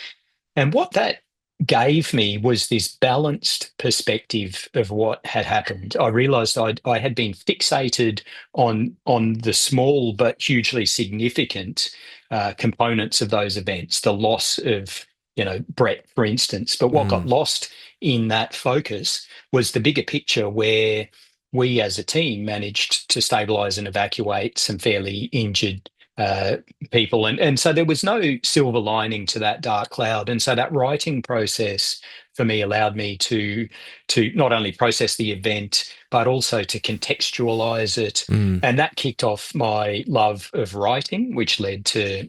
And what that gave me was this balanced perspective of what had happened. I realized I had been fixated on the small but hugely significant components of those events, the loss of, Brett, for instance. But what got lost in that focus was the bigger picture, where we as a team managed to stabilize and evacuate some fairly injured people. And so there was no silver lining to that dark cloud. And so that writing process for me allowed me to not only process the event, but also to contextualize it. And that kicked off my love of writing, which led to,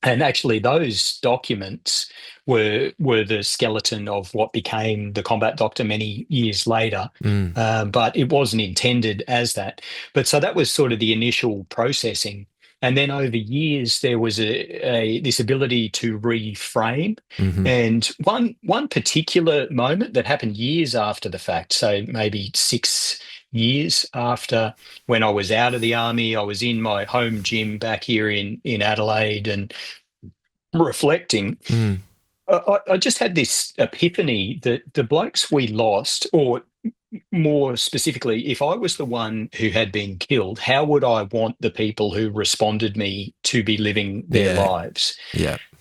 and actually those documents were the skeleton of what became The Combat Doctor many years later. But it wasn't intended as that. But so that was sort of the initial processing. And then over years, there was this ability to reframe. And one particular moment that happened years after the fact, so maybe 6 years after, when I was out of the army, I was in my home gym back here in Adelaide and reflecting. I just had this epiphany that the blokes we lost, or more specifically, if I was the one who had been killed, how would I want the people who responded me to be living their lives?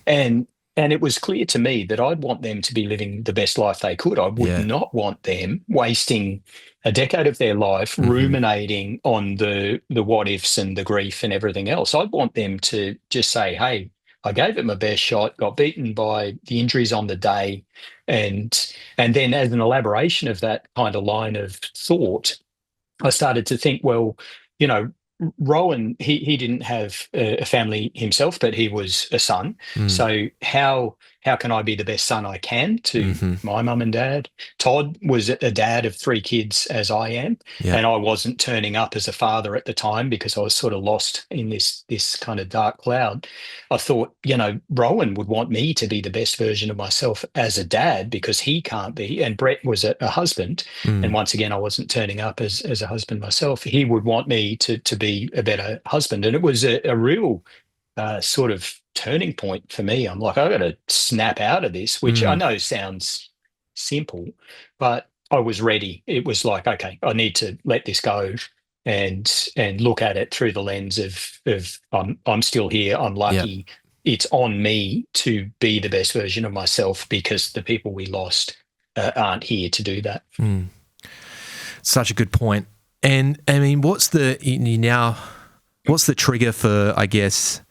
And it was clear to me that I'd want them to be living the best life they could. I would not want them wasting a decade of their life ruminating on the what ifs and the grief and everything else. I'd want them to just say, "Hey, I gave it my best shot, got beaten by the injuries on the day, and then as an elaboration of that kind of line of thought, I started to think, well, you know, Rowan, he didn't have a family himself, but he was a son. Mm. So how can I be the best son I can to Mm-hmm. my mum and dad? Todd was a dad of three kids as I am, Yeah. and I wasn't turning up as a father at the time because I was sort of lost in this kind of dark cloud. I thought, Rowan would want me to be the best version of myself as a dad because he can't be, and Brett was a husband. And Mm. once again, I wasn't turning up as a husband myself. He would want me to be a better husband. And it was a real sort of turning point for me. I'm like, I've got to snap out of this, which I Mm. know sounds simple, but I was ready. It was like, okay, I need to let this go and look at it through the lens of I'm still here. I'm Yeah. lucky. It's on me to be the best version of myself because the people we lost aren't here to do that. Mm. Such a good point. And I mean, what's the trigger for, I guess,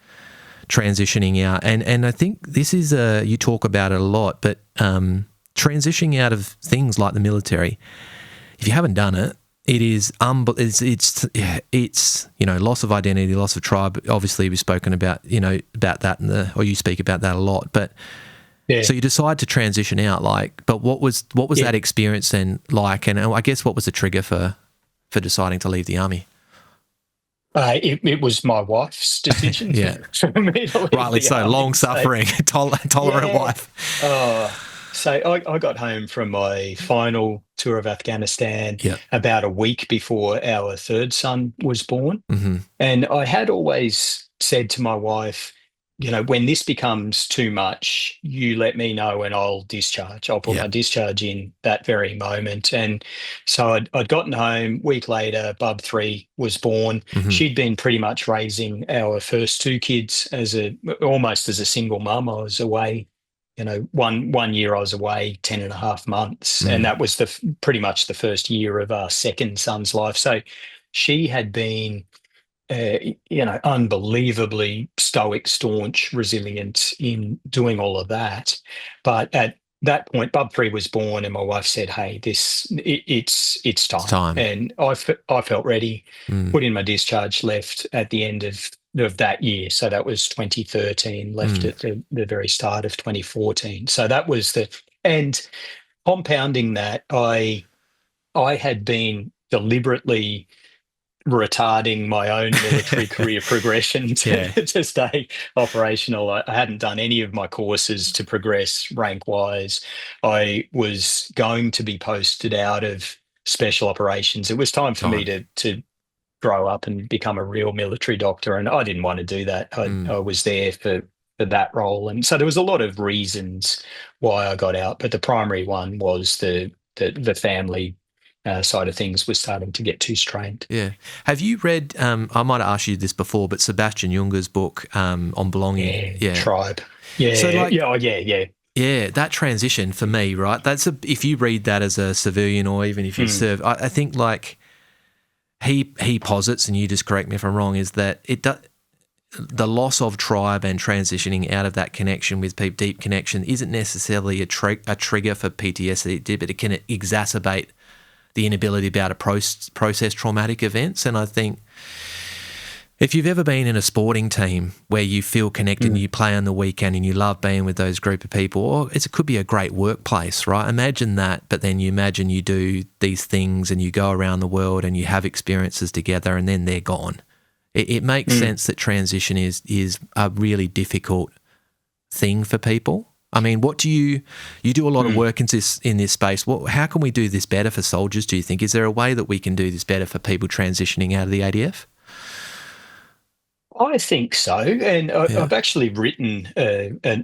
transitioning out? And I think this is you talk about it a lot, but transitioning out of things like the military, if you haven't done it, it is it's loss of identity, loss of tribe. Obviously, we've spoken about about that or you speak about that a lot, but. Yeah. So you decide to transition out, but what was that experience then like? And I guess what was the trigger for deciding to leave the army? It was my wife's decision. Yeah, for me to leave rightly the so. army. Long-suffering, tolerant wife. So I got home from my final tour of Afghanistan Yeah. about a week before our third son was born. Mm-hmm. And I had always said to my wife, when this becomes too much, you let me know and I'll discharge. I'll put my discharge in that very moment. And so I'd gotten home. Week later, Bub 3 was born. Mm-hmm. She'd been pretty much raising our first two kids almost as a single mum. I was away, 1 year I was away 10 and a half months. And that was pretty much the first year of our second son's life. So she had been unbelievably stoic, staunch, resilient in doing all of that. But at that point, Bub 3 was born, and my wife said, "Hey, it's time." And I felt ready. Put in my discharge, left at the end of that year. So that was 2013. Left at the very start of 2014. So that was and compounding that, I had been deliberately retarding my own military career progression to stay operational. I hadn't done any of my courses to progress rank wise. I was going to be posted out of special operations. It was time for me to grow up and become a real military doctor, and I didn't want to do that. I was there for that role, and so there was a lot of reasons why I got out, but the primary one was the family side of things was starting to get too strained. Yeah. Have you read, I might have asked you this before, but Sebastian Junger's book on belonging? Yeah. Tribe. Yeah. So yeah, that transition for me, right? If you read that as a civilian or even if you serve, I think he posits, and you just correct me if I'm wrong, is that the loss of tribe and transitioning out of that connection with people, deep connection, isn't necessarily a trigger for PTSD, but it can exacerbate the inability to be able to process traumatic events. And I think if you've ever been in a sporting team where you feel connected and you play on the weekend and you love being with those group of people, or it could be a great workplace, right? Imagine that, but then you imagine you do these things and you go around the world and you have experiences together and then they're gone. It makes sense that transition is a really difficult thing for people. I mean, what do you do a lot of work in this space? How can we do this better for soldiers, do you think? Is there a way that we can do this better for people transitioning out of the ADF? I think so. And I've actually written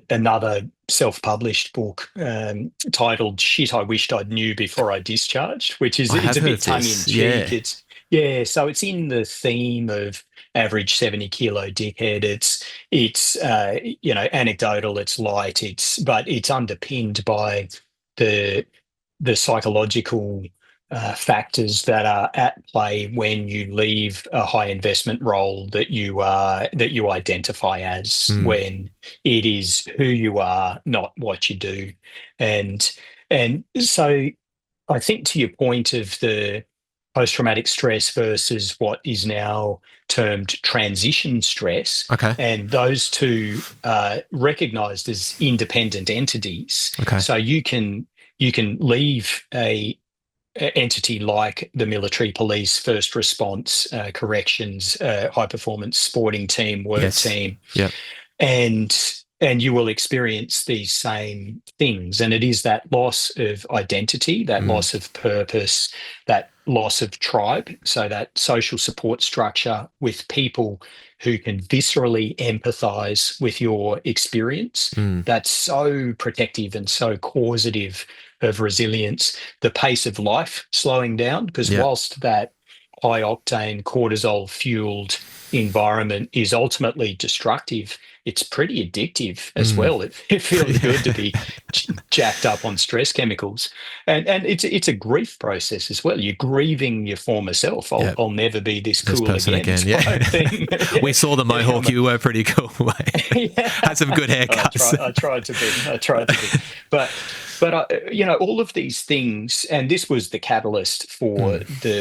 another self-published book titled Shit I Wished I'd Knew Before I Discharged, which is it's a bit tongue-in-cheek. So it's in the theme of average 70-kilo dickhead. It's anecdotal, it's light, but it's underpinned by the psychological factors that are at play when you leave a high investment role that you identify as, when it is who you are, not what you do. And so I think, to your point of the post-traumatic stress versus what is now termed transition stress, Okay. and those two are recognized as independent entities. Okay. So you can leave a entity like the military police, first response, corrections, high performance sporting team, work team, Yep. and you will experience these same things. And it is that loss of identity, that loss of purpose, that loss of tribe, so that social support structure with people who can viscerally empathize with your experience. That's so protective and so causative of resilience. The pace of life slowing down, because whilst that high octane cortisol fueled environment is ultimately destructive, it's pretty addictive as well. It feels good to be jacked up on stress chemicals, and it's a grief process as well. You're grieving your former self. I'll never be this cool again. Thing. We saw the mohawk. You were pretty cool, mate. Had some good haircuts. I tried to be, but all of these things, and this was the catalyst for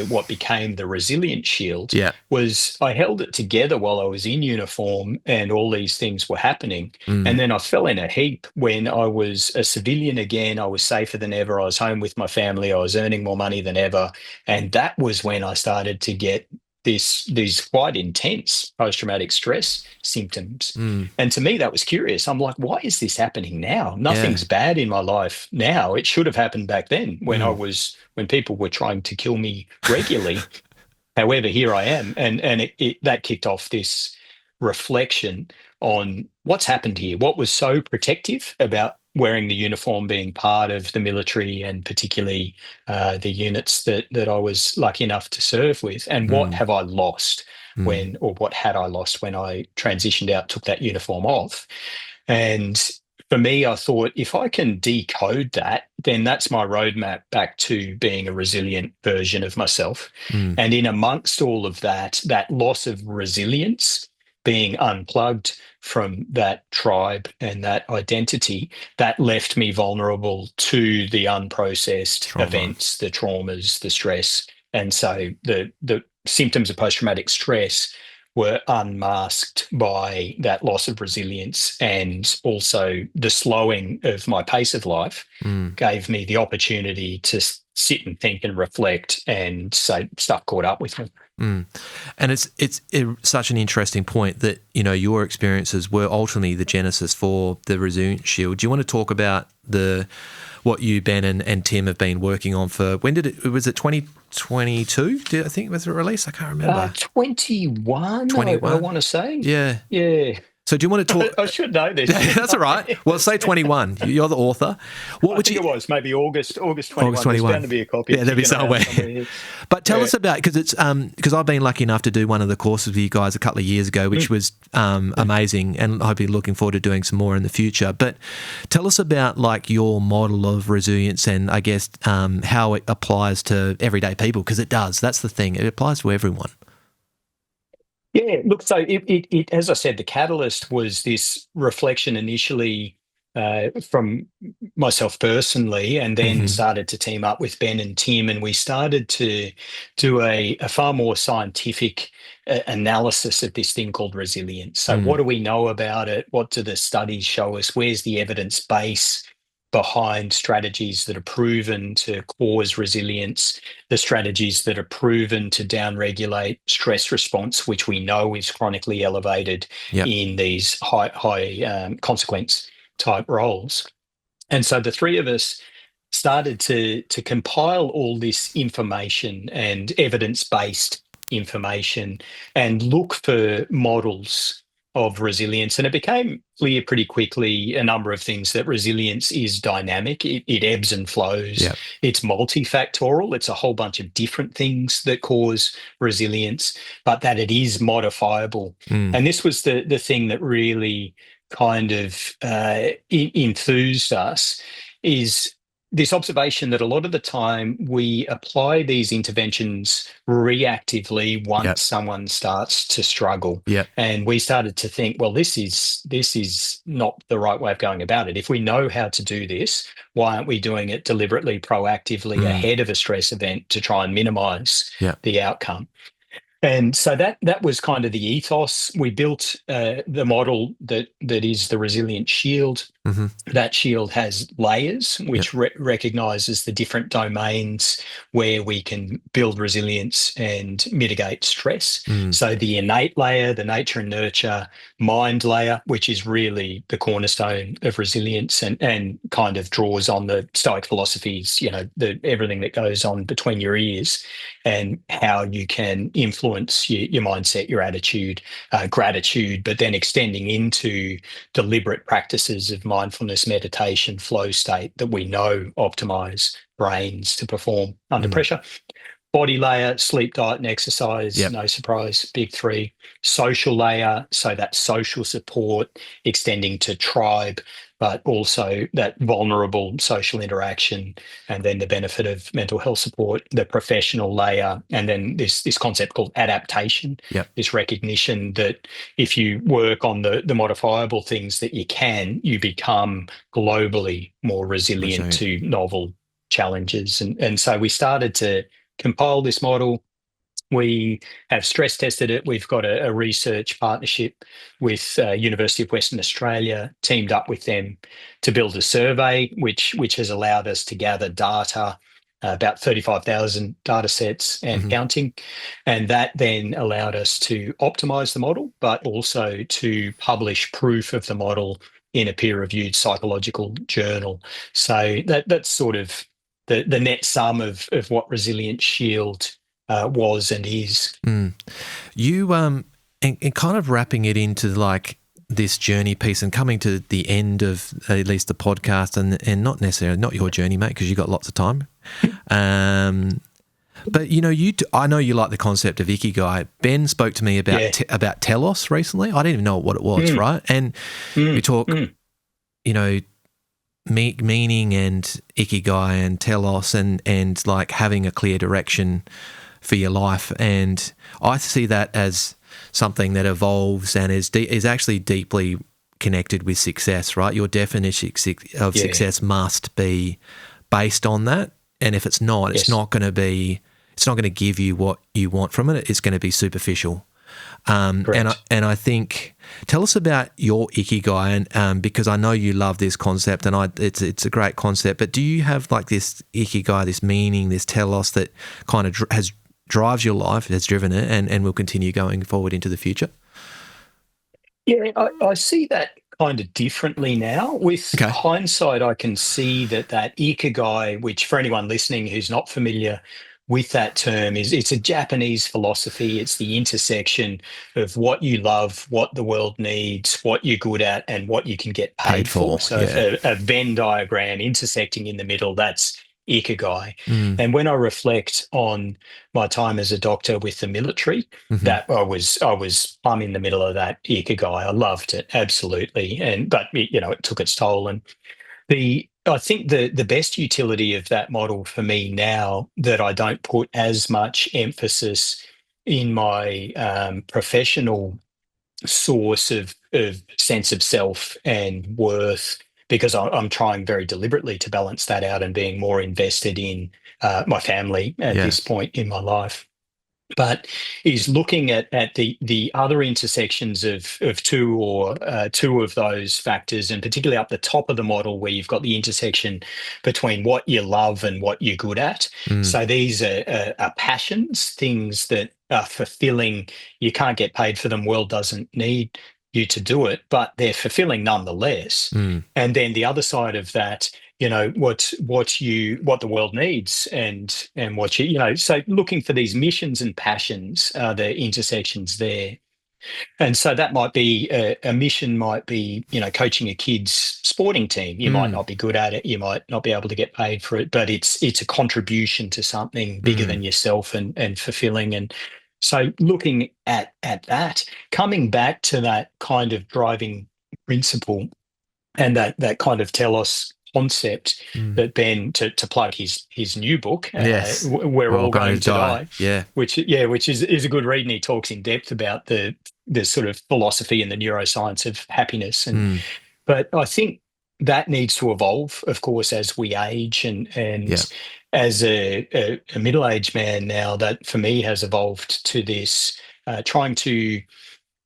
what became the Resilience Shield. Was I held it together while I was in uniform, and all these things were happening, and then I fell in a heap when I was a civilian again. I was safer than ever. I was home with my family. I was earning more money than ever, and that was when I started to get these quite intense post-traumatic stress symptoms. And to me, that was curious. I'm like, why is this happening now? Nothing's bad in my life now. It should have happened back then when when people were trying to kill me regularly. However, here I am. And that kicked off this reflection on what's happened here. What was so protective about wearing the uniform, being part of the military, and particularly the units that I was lucky enough to serve with, and what have I lost what had I lost when I transitioned out, took that uniform off. And for me, I thought, if I can decode that, then that's my roadmap back to being a resilient version of myself. And in amongst all of that loss of resilience, being unplugged from that tribe and that identity, that left me vulnerable to the unprocessed events, the traumas, the stress. And so the symptoms of post-traumatic stress were unmasked by that loss of resilience, and also the slowing of my pace of life gave me the opportunity to sit and think and reflect, and say stuff caught up with me. And it's such an interesting point that, your experiences were ultimately the genesis for the Resilience Shield. Do you want to talk about what you, Ben, and Tim have been working on for, was it 2022? I think was it released? I can't remember. 21, I want to say. Yeah. So do you want to talk? I should know this. That's all right. Well, say 21. You're the author. I think it was maybe August 21. There's bound to be a copy. Yeah, there'll be somewhere. But tell us about, because I've been lucky enough to do one of the courses with you guys a couple of years ago, which was amazing, and I'd be looking forward to doing some more in the future. But tell us about your model of resilience, and I guess how it applies to everyday people, because it does. That's the thing. It applies to everyone. Yeah, look, so it as I said, the catalyst was this reflection initially from myself personally, and then started to team up with Ben and Tim, and we started to do a far more scientific analysis of this thing called resilience. So what do we know about it? What do the studies show us? Where's the evidence base behind strategies that are proven to cause resilience, the strategies that are proven to downregulate stress response, which we know is chronically elevated in these high consequence type roles. And so the three of us started to compile all this information and evidence-based information and look for models of resilience. And it became clear pretty quickly a number of things: that resilience is dynamic, it ebbs and flows, it's multifactorial, it's a whole bunch of different things that cause resilience, but that it is modifiable. And this was the thing that really kind of enthused us, is this observation that a lot of the time we apply these interventions reactively once Yep. someone starts to struggle. Yep. And we started to think, well, this is not the right way of going about it. If we know how to do this, why aren't we doing it deliberately, proactively ahead of a stress event to try and minimize Yep. the outcome? And so that was kind of the ethos. We built the model that is the resilient shield. Mm-hmm. That shield has layers, Yep. which recognizes the different domains where we can build resilience and mitigate stress. So the innate layer, the nature and nurture, mind layer, which is really the cornerstone of resilience and kind of draws on the Stoic philosophies, everything that goes on between your ears and how you can influence your mindset, your attitude, gratitude, but then extending into deliberate practices of mindfulness, meditation, flow state that we know optimize brains to perform under pressure. Body layer, sleep, diet, and exercise, Yep. no surprise, big three. Social layer, so that social support extending to tribe, but also that vulnerable social interaction, and then the benefit of mental health support, the professional layer, and then this concept called adaptation, Yep. this recognition that if you work on the modifiable things that you can, you become globally more resilient to novel challenges. And so we started to compile this model. We have stress tested it. We've got a research partnership with University of Western Australia, teamed up with them to build a survey, which has allowed us to gather data, about 35,000 data sets and counting. And that then allowed us to optimize the model, but also to publish proof of the model in a peer-reviewed psychological journal. So that's sort of the net sum of what Resilient Shield was and is. You and kind of wrapping it into like this journey piece and coming to the end of at least the podcast and not necessarily not your journey, mate, because you got lots of time. But I know you like the concept of Ikigai. Ben spoke to me about about telos recently. I didn't even know what it was, right? And we talk, meaning and Ikigai and telos and like having a clear direction for your life. And I see that as something that evolves and is actually deeply connected with success, right? Your definition of success must be based on that. And if it's not, it's not going to give you what you want from it. It's going to be superficial. And I think, tell us about your Ikigai, and because I know you love this concept, and it's a great concept. But do you have like this Ikigai, this meaning, this telos that kind of drives your life, has driven it, and will continue going forward into the future? Yeah, I see that kind of differently now. With hindsight, I can see that Ikigai, which for anyone listening who's not familiar with that term, it's a Japanese philosophy. It's the intersection of what you love, what the world needs, what you're good at, and what you can get paid for. So a Venn diagram intersecting in the middle, that's Ikigai. And when I reflect on my time as a doctor with the military, that I was plumb in the middle of that Ikigai. I loved it, absolutely. But it took its toll. And I think the best utility of that model for me now, that I don't put as much emphasis in my professional source of sense of self and worth, because I'm trying very deliberately to balance that out and being more invested in my family at this point in my life. But is looking at the other intersections of two of those factors, and particularly up the top of the model where you've got the intersection between what you love and what you're good at. So these are passions, things that are fulfilling. You can't get paid for them. World doesn't need you to do it, but they're fulfilling nonetheless. And then the other side of that, what the world needs and what so looking for these missions and passions, the intersections there. And so that might be a mission, might be coaching a kid's sporting team. You might not be good at it, you might not be able to get paid for it, but it's a contribution to something bigger than yourself and fulfilling. And so looking at that, coming back to that kind of driving principle and that kind of telos concept that Ben, to plug his new book, Yes, We're All Going to Die, yeah, which is a good read, and he talks in depth about the sort of philosophy and the neuroscience of happiness. But I think that needs to evolve, of course, as we age, and yeah, as a middle-aged man now, that for me has evolved to this trying to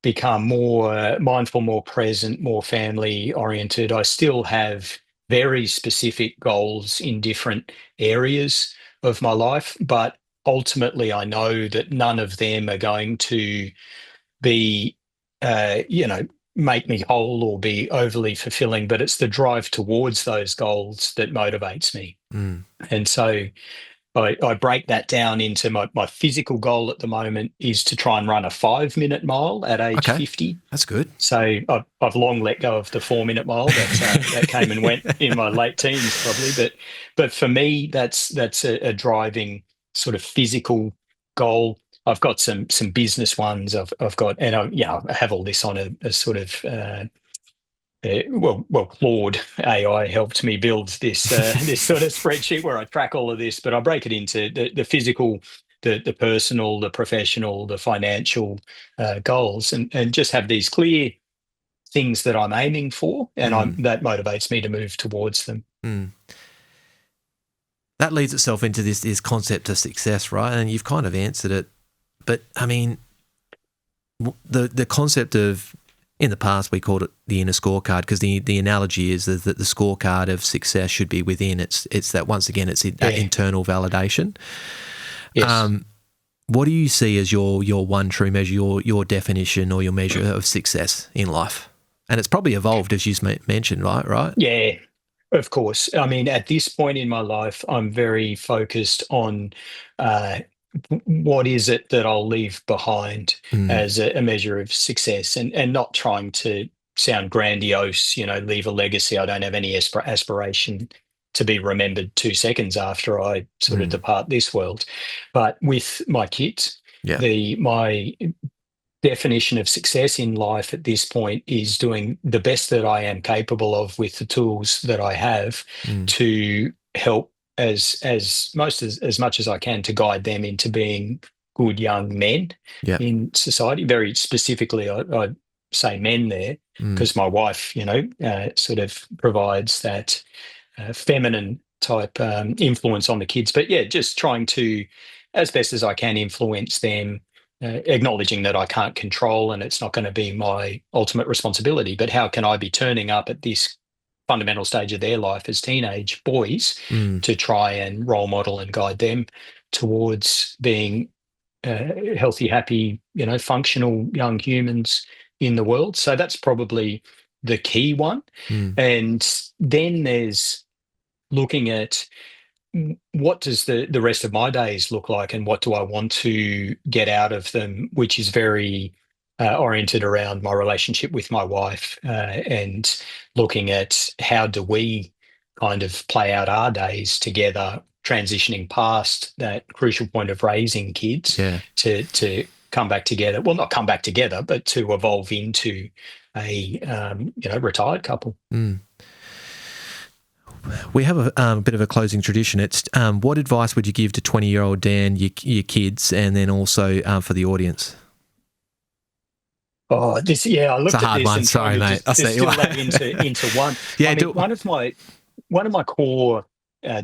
become more mindful, more present, more family oriented. I still have very specific goals in different areas of my life, but ultimately I know that none of them are going to be, make me whole or be overly fulfilling, but it's the drive towards those goals that motivates me. And so I break that down into my physical goal at the moment is to try and run a 5-minute mile at age 50. That's good. So I've long let go of the 4-minute mile that came and went in my late teens, probably. But for me, that's a driving sort of physical goal. I've got some business ones. I've got, and I have all this on a sort of Claude AI helped me build this this sort of spreadsheet where I track all of this, but I break it into the physical, the personal, the professional, the financial goals, and just have these clear things that I'm aiming for, and that motivates me to move towards them. That leads itself into this concept of success, right? And you've kind of answered it, but I mean, the concept of, in the past, we called it the inner scorecard, because the analogy is that the scorecard of success should be within. It's that, once again, it's that internal validation. Yes. What do you see as your one true measure, your definition or your measure of success in life? And it's probably evolved, as you mentioned, right? Yeah, of course. I mean, at this point in my life, I'm very focused on what is it that I'll leave behind as a measure of success, and not trying to sound grandiose, leave a legacy. I don't have any aspiration to be remembered 2 seconds after I sort of depart this world. But with my kids, my definition of success in life at this point is doing the best that I am capable of with the tools that I have to help as much as I can to guide them into being good young men in society. Very specifically, I say men there because my wife, sort of provides that feminine type influence on the kids. But yeah, just trying to, as best as I can, influence them, acknowledging that I can't control and it's not going to be my ultimate responsibility. But how can I be turning up at this fundamental stage of their life as teenage boys to try and role model and guide them towards being healthy, happy, functional young humans in the world? So that's probably the key one. And then there's looking at what does the rest of my days look like, and what do I want to get out of them, which is very oriented around my relationship with my wife, and looking at how do we kind of play out our days together, transitioning past that crucial point of raising kids to come back together. Well, not come back together, but to evolve into a retired couple. We have a bit of a closing tradition. It's what advice would you give to 20-year-old Dan, your kids, and then also for the audience? Oh, I looked it's a at hard this one. and Sorry, mate. I'll distill that into one. Yeah, one of my core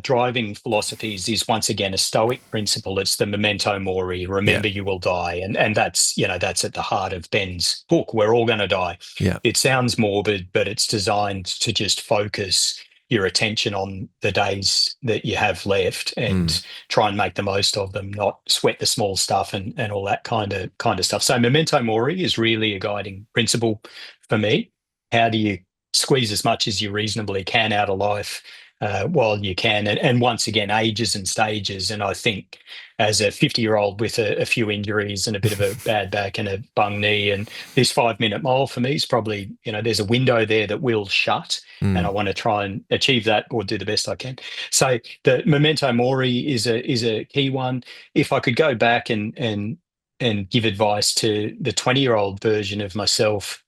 driving philosophies is, once again, a Stoic principle. It's the memento mori, remember you will die, and that's that's at the heart of Ben's book. We're all going to die. Yeah, it sounds morbid, but it's designed to just focus your attention on the days that you have left and try and make the most of them, not sweat the small stuff and all that kind of stuff. So memento mori is really a guiding principle for me. How do you squeeze as much as you reasonably can out of life while you can? And once again, ages and stages. And I think as a 50-year-old with a few injuries and a bit of a bad back and a bung knee, and this 5-minute mile for me is probably, there's a window there that will shut, and I want to try and achieve that or do the best I can. So the memento mori is a key one. If I could go back and give advice to the 20-year-old version of myself,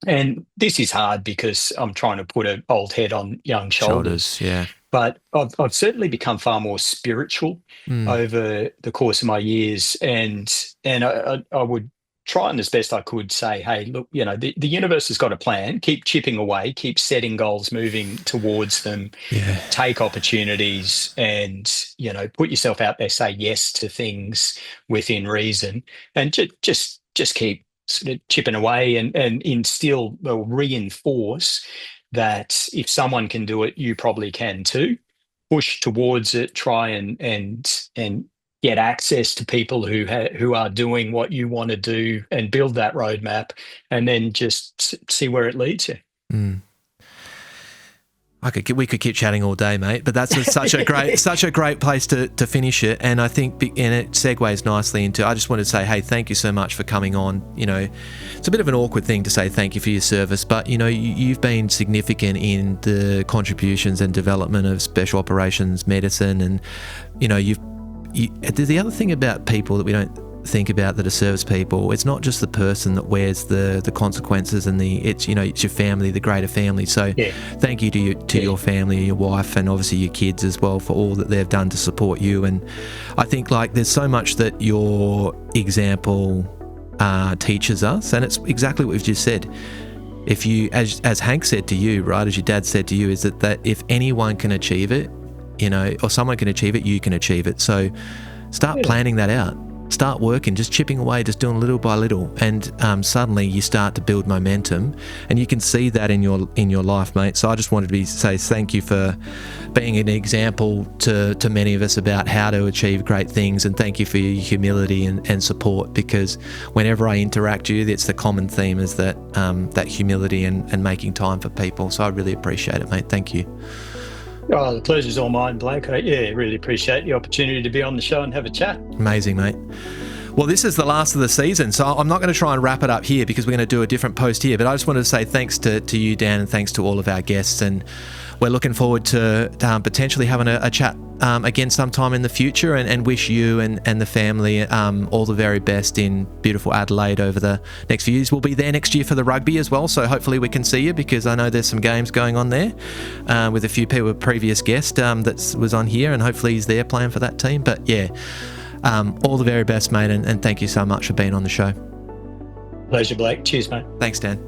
And this is hard because I'm trying to put an old head on young shoulders. Yeah. But I've certainly become far more spiritual over the course of my years, and I would try and as best I could say, hey, look, the universe has got a plan. Keep chipping away, keep setting goals, moving towards them, take opportunities, and put yourself out there. Say yes to things within reason, and just keep sort of chipping away and instill or reinforce that if someone can do it, you probably can too. Push towards it, try and get access to people who are doing what you want to do, and build that roadmap, and then just see where it leads you. We could keep chatting all day, mate, but that's such a great place to finish it. And I think, and it segues nicely into, I just wanted to say, hey, thank you so much for coming on. It's a bit of an awkward thing to say thank you for your service, but you've been significant in the contributions and development of special operations medicine, and the other thing about people that we don't think about that are service people, it's not just the person that wears the consequences, and it's your family, the greater family. So thank you to your family, your wife, and obviously your kids as well, for all that they've done to support you. And I think there's so much that your example teaches us, and it's exactly what we've just said. If you, as Hank said to you, right, as your dad said to you, is that if anyone can achieve it, or someone can achieve it, you can achieve it. So start planning that out. Start working, just chipping away, just doing little by little, and suddenly you start to build momentum, and you can see that in your life, mate. So I just wanted to say thank you for being an example to many of us about how to achieve great things, and thank you for your humility and support, because whenever I interact with you, it's the common theme is that humility and making time for people. So I really appreciate it, mate. Thank you. Oh, the pleasure's all mine, Blake. Really appreciate the opportunity to be on the show and have a chat. Amazing, mate. Well, this is the last of the season, so I'm not going to try and wrap it up here because we're going to do a different post here, but I just wanted to say thanks to you, Dan, and thanks to all of our guests, and we're looking forward to potentially having a chat again sometime in the future, and wish you and the family all the very best in beautiful Adelaide over the next few years. We'll be there next year for the rugby as well, so hopefully we can see you, because I know there's some games going on there with a few people, a previous guest that was on here, and hopefully he's there playing for that team. But all the very best, mate, and thank you so much for being on the show. Pleasure, Blake. Cheers, mate. Thanks, Dan.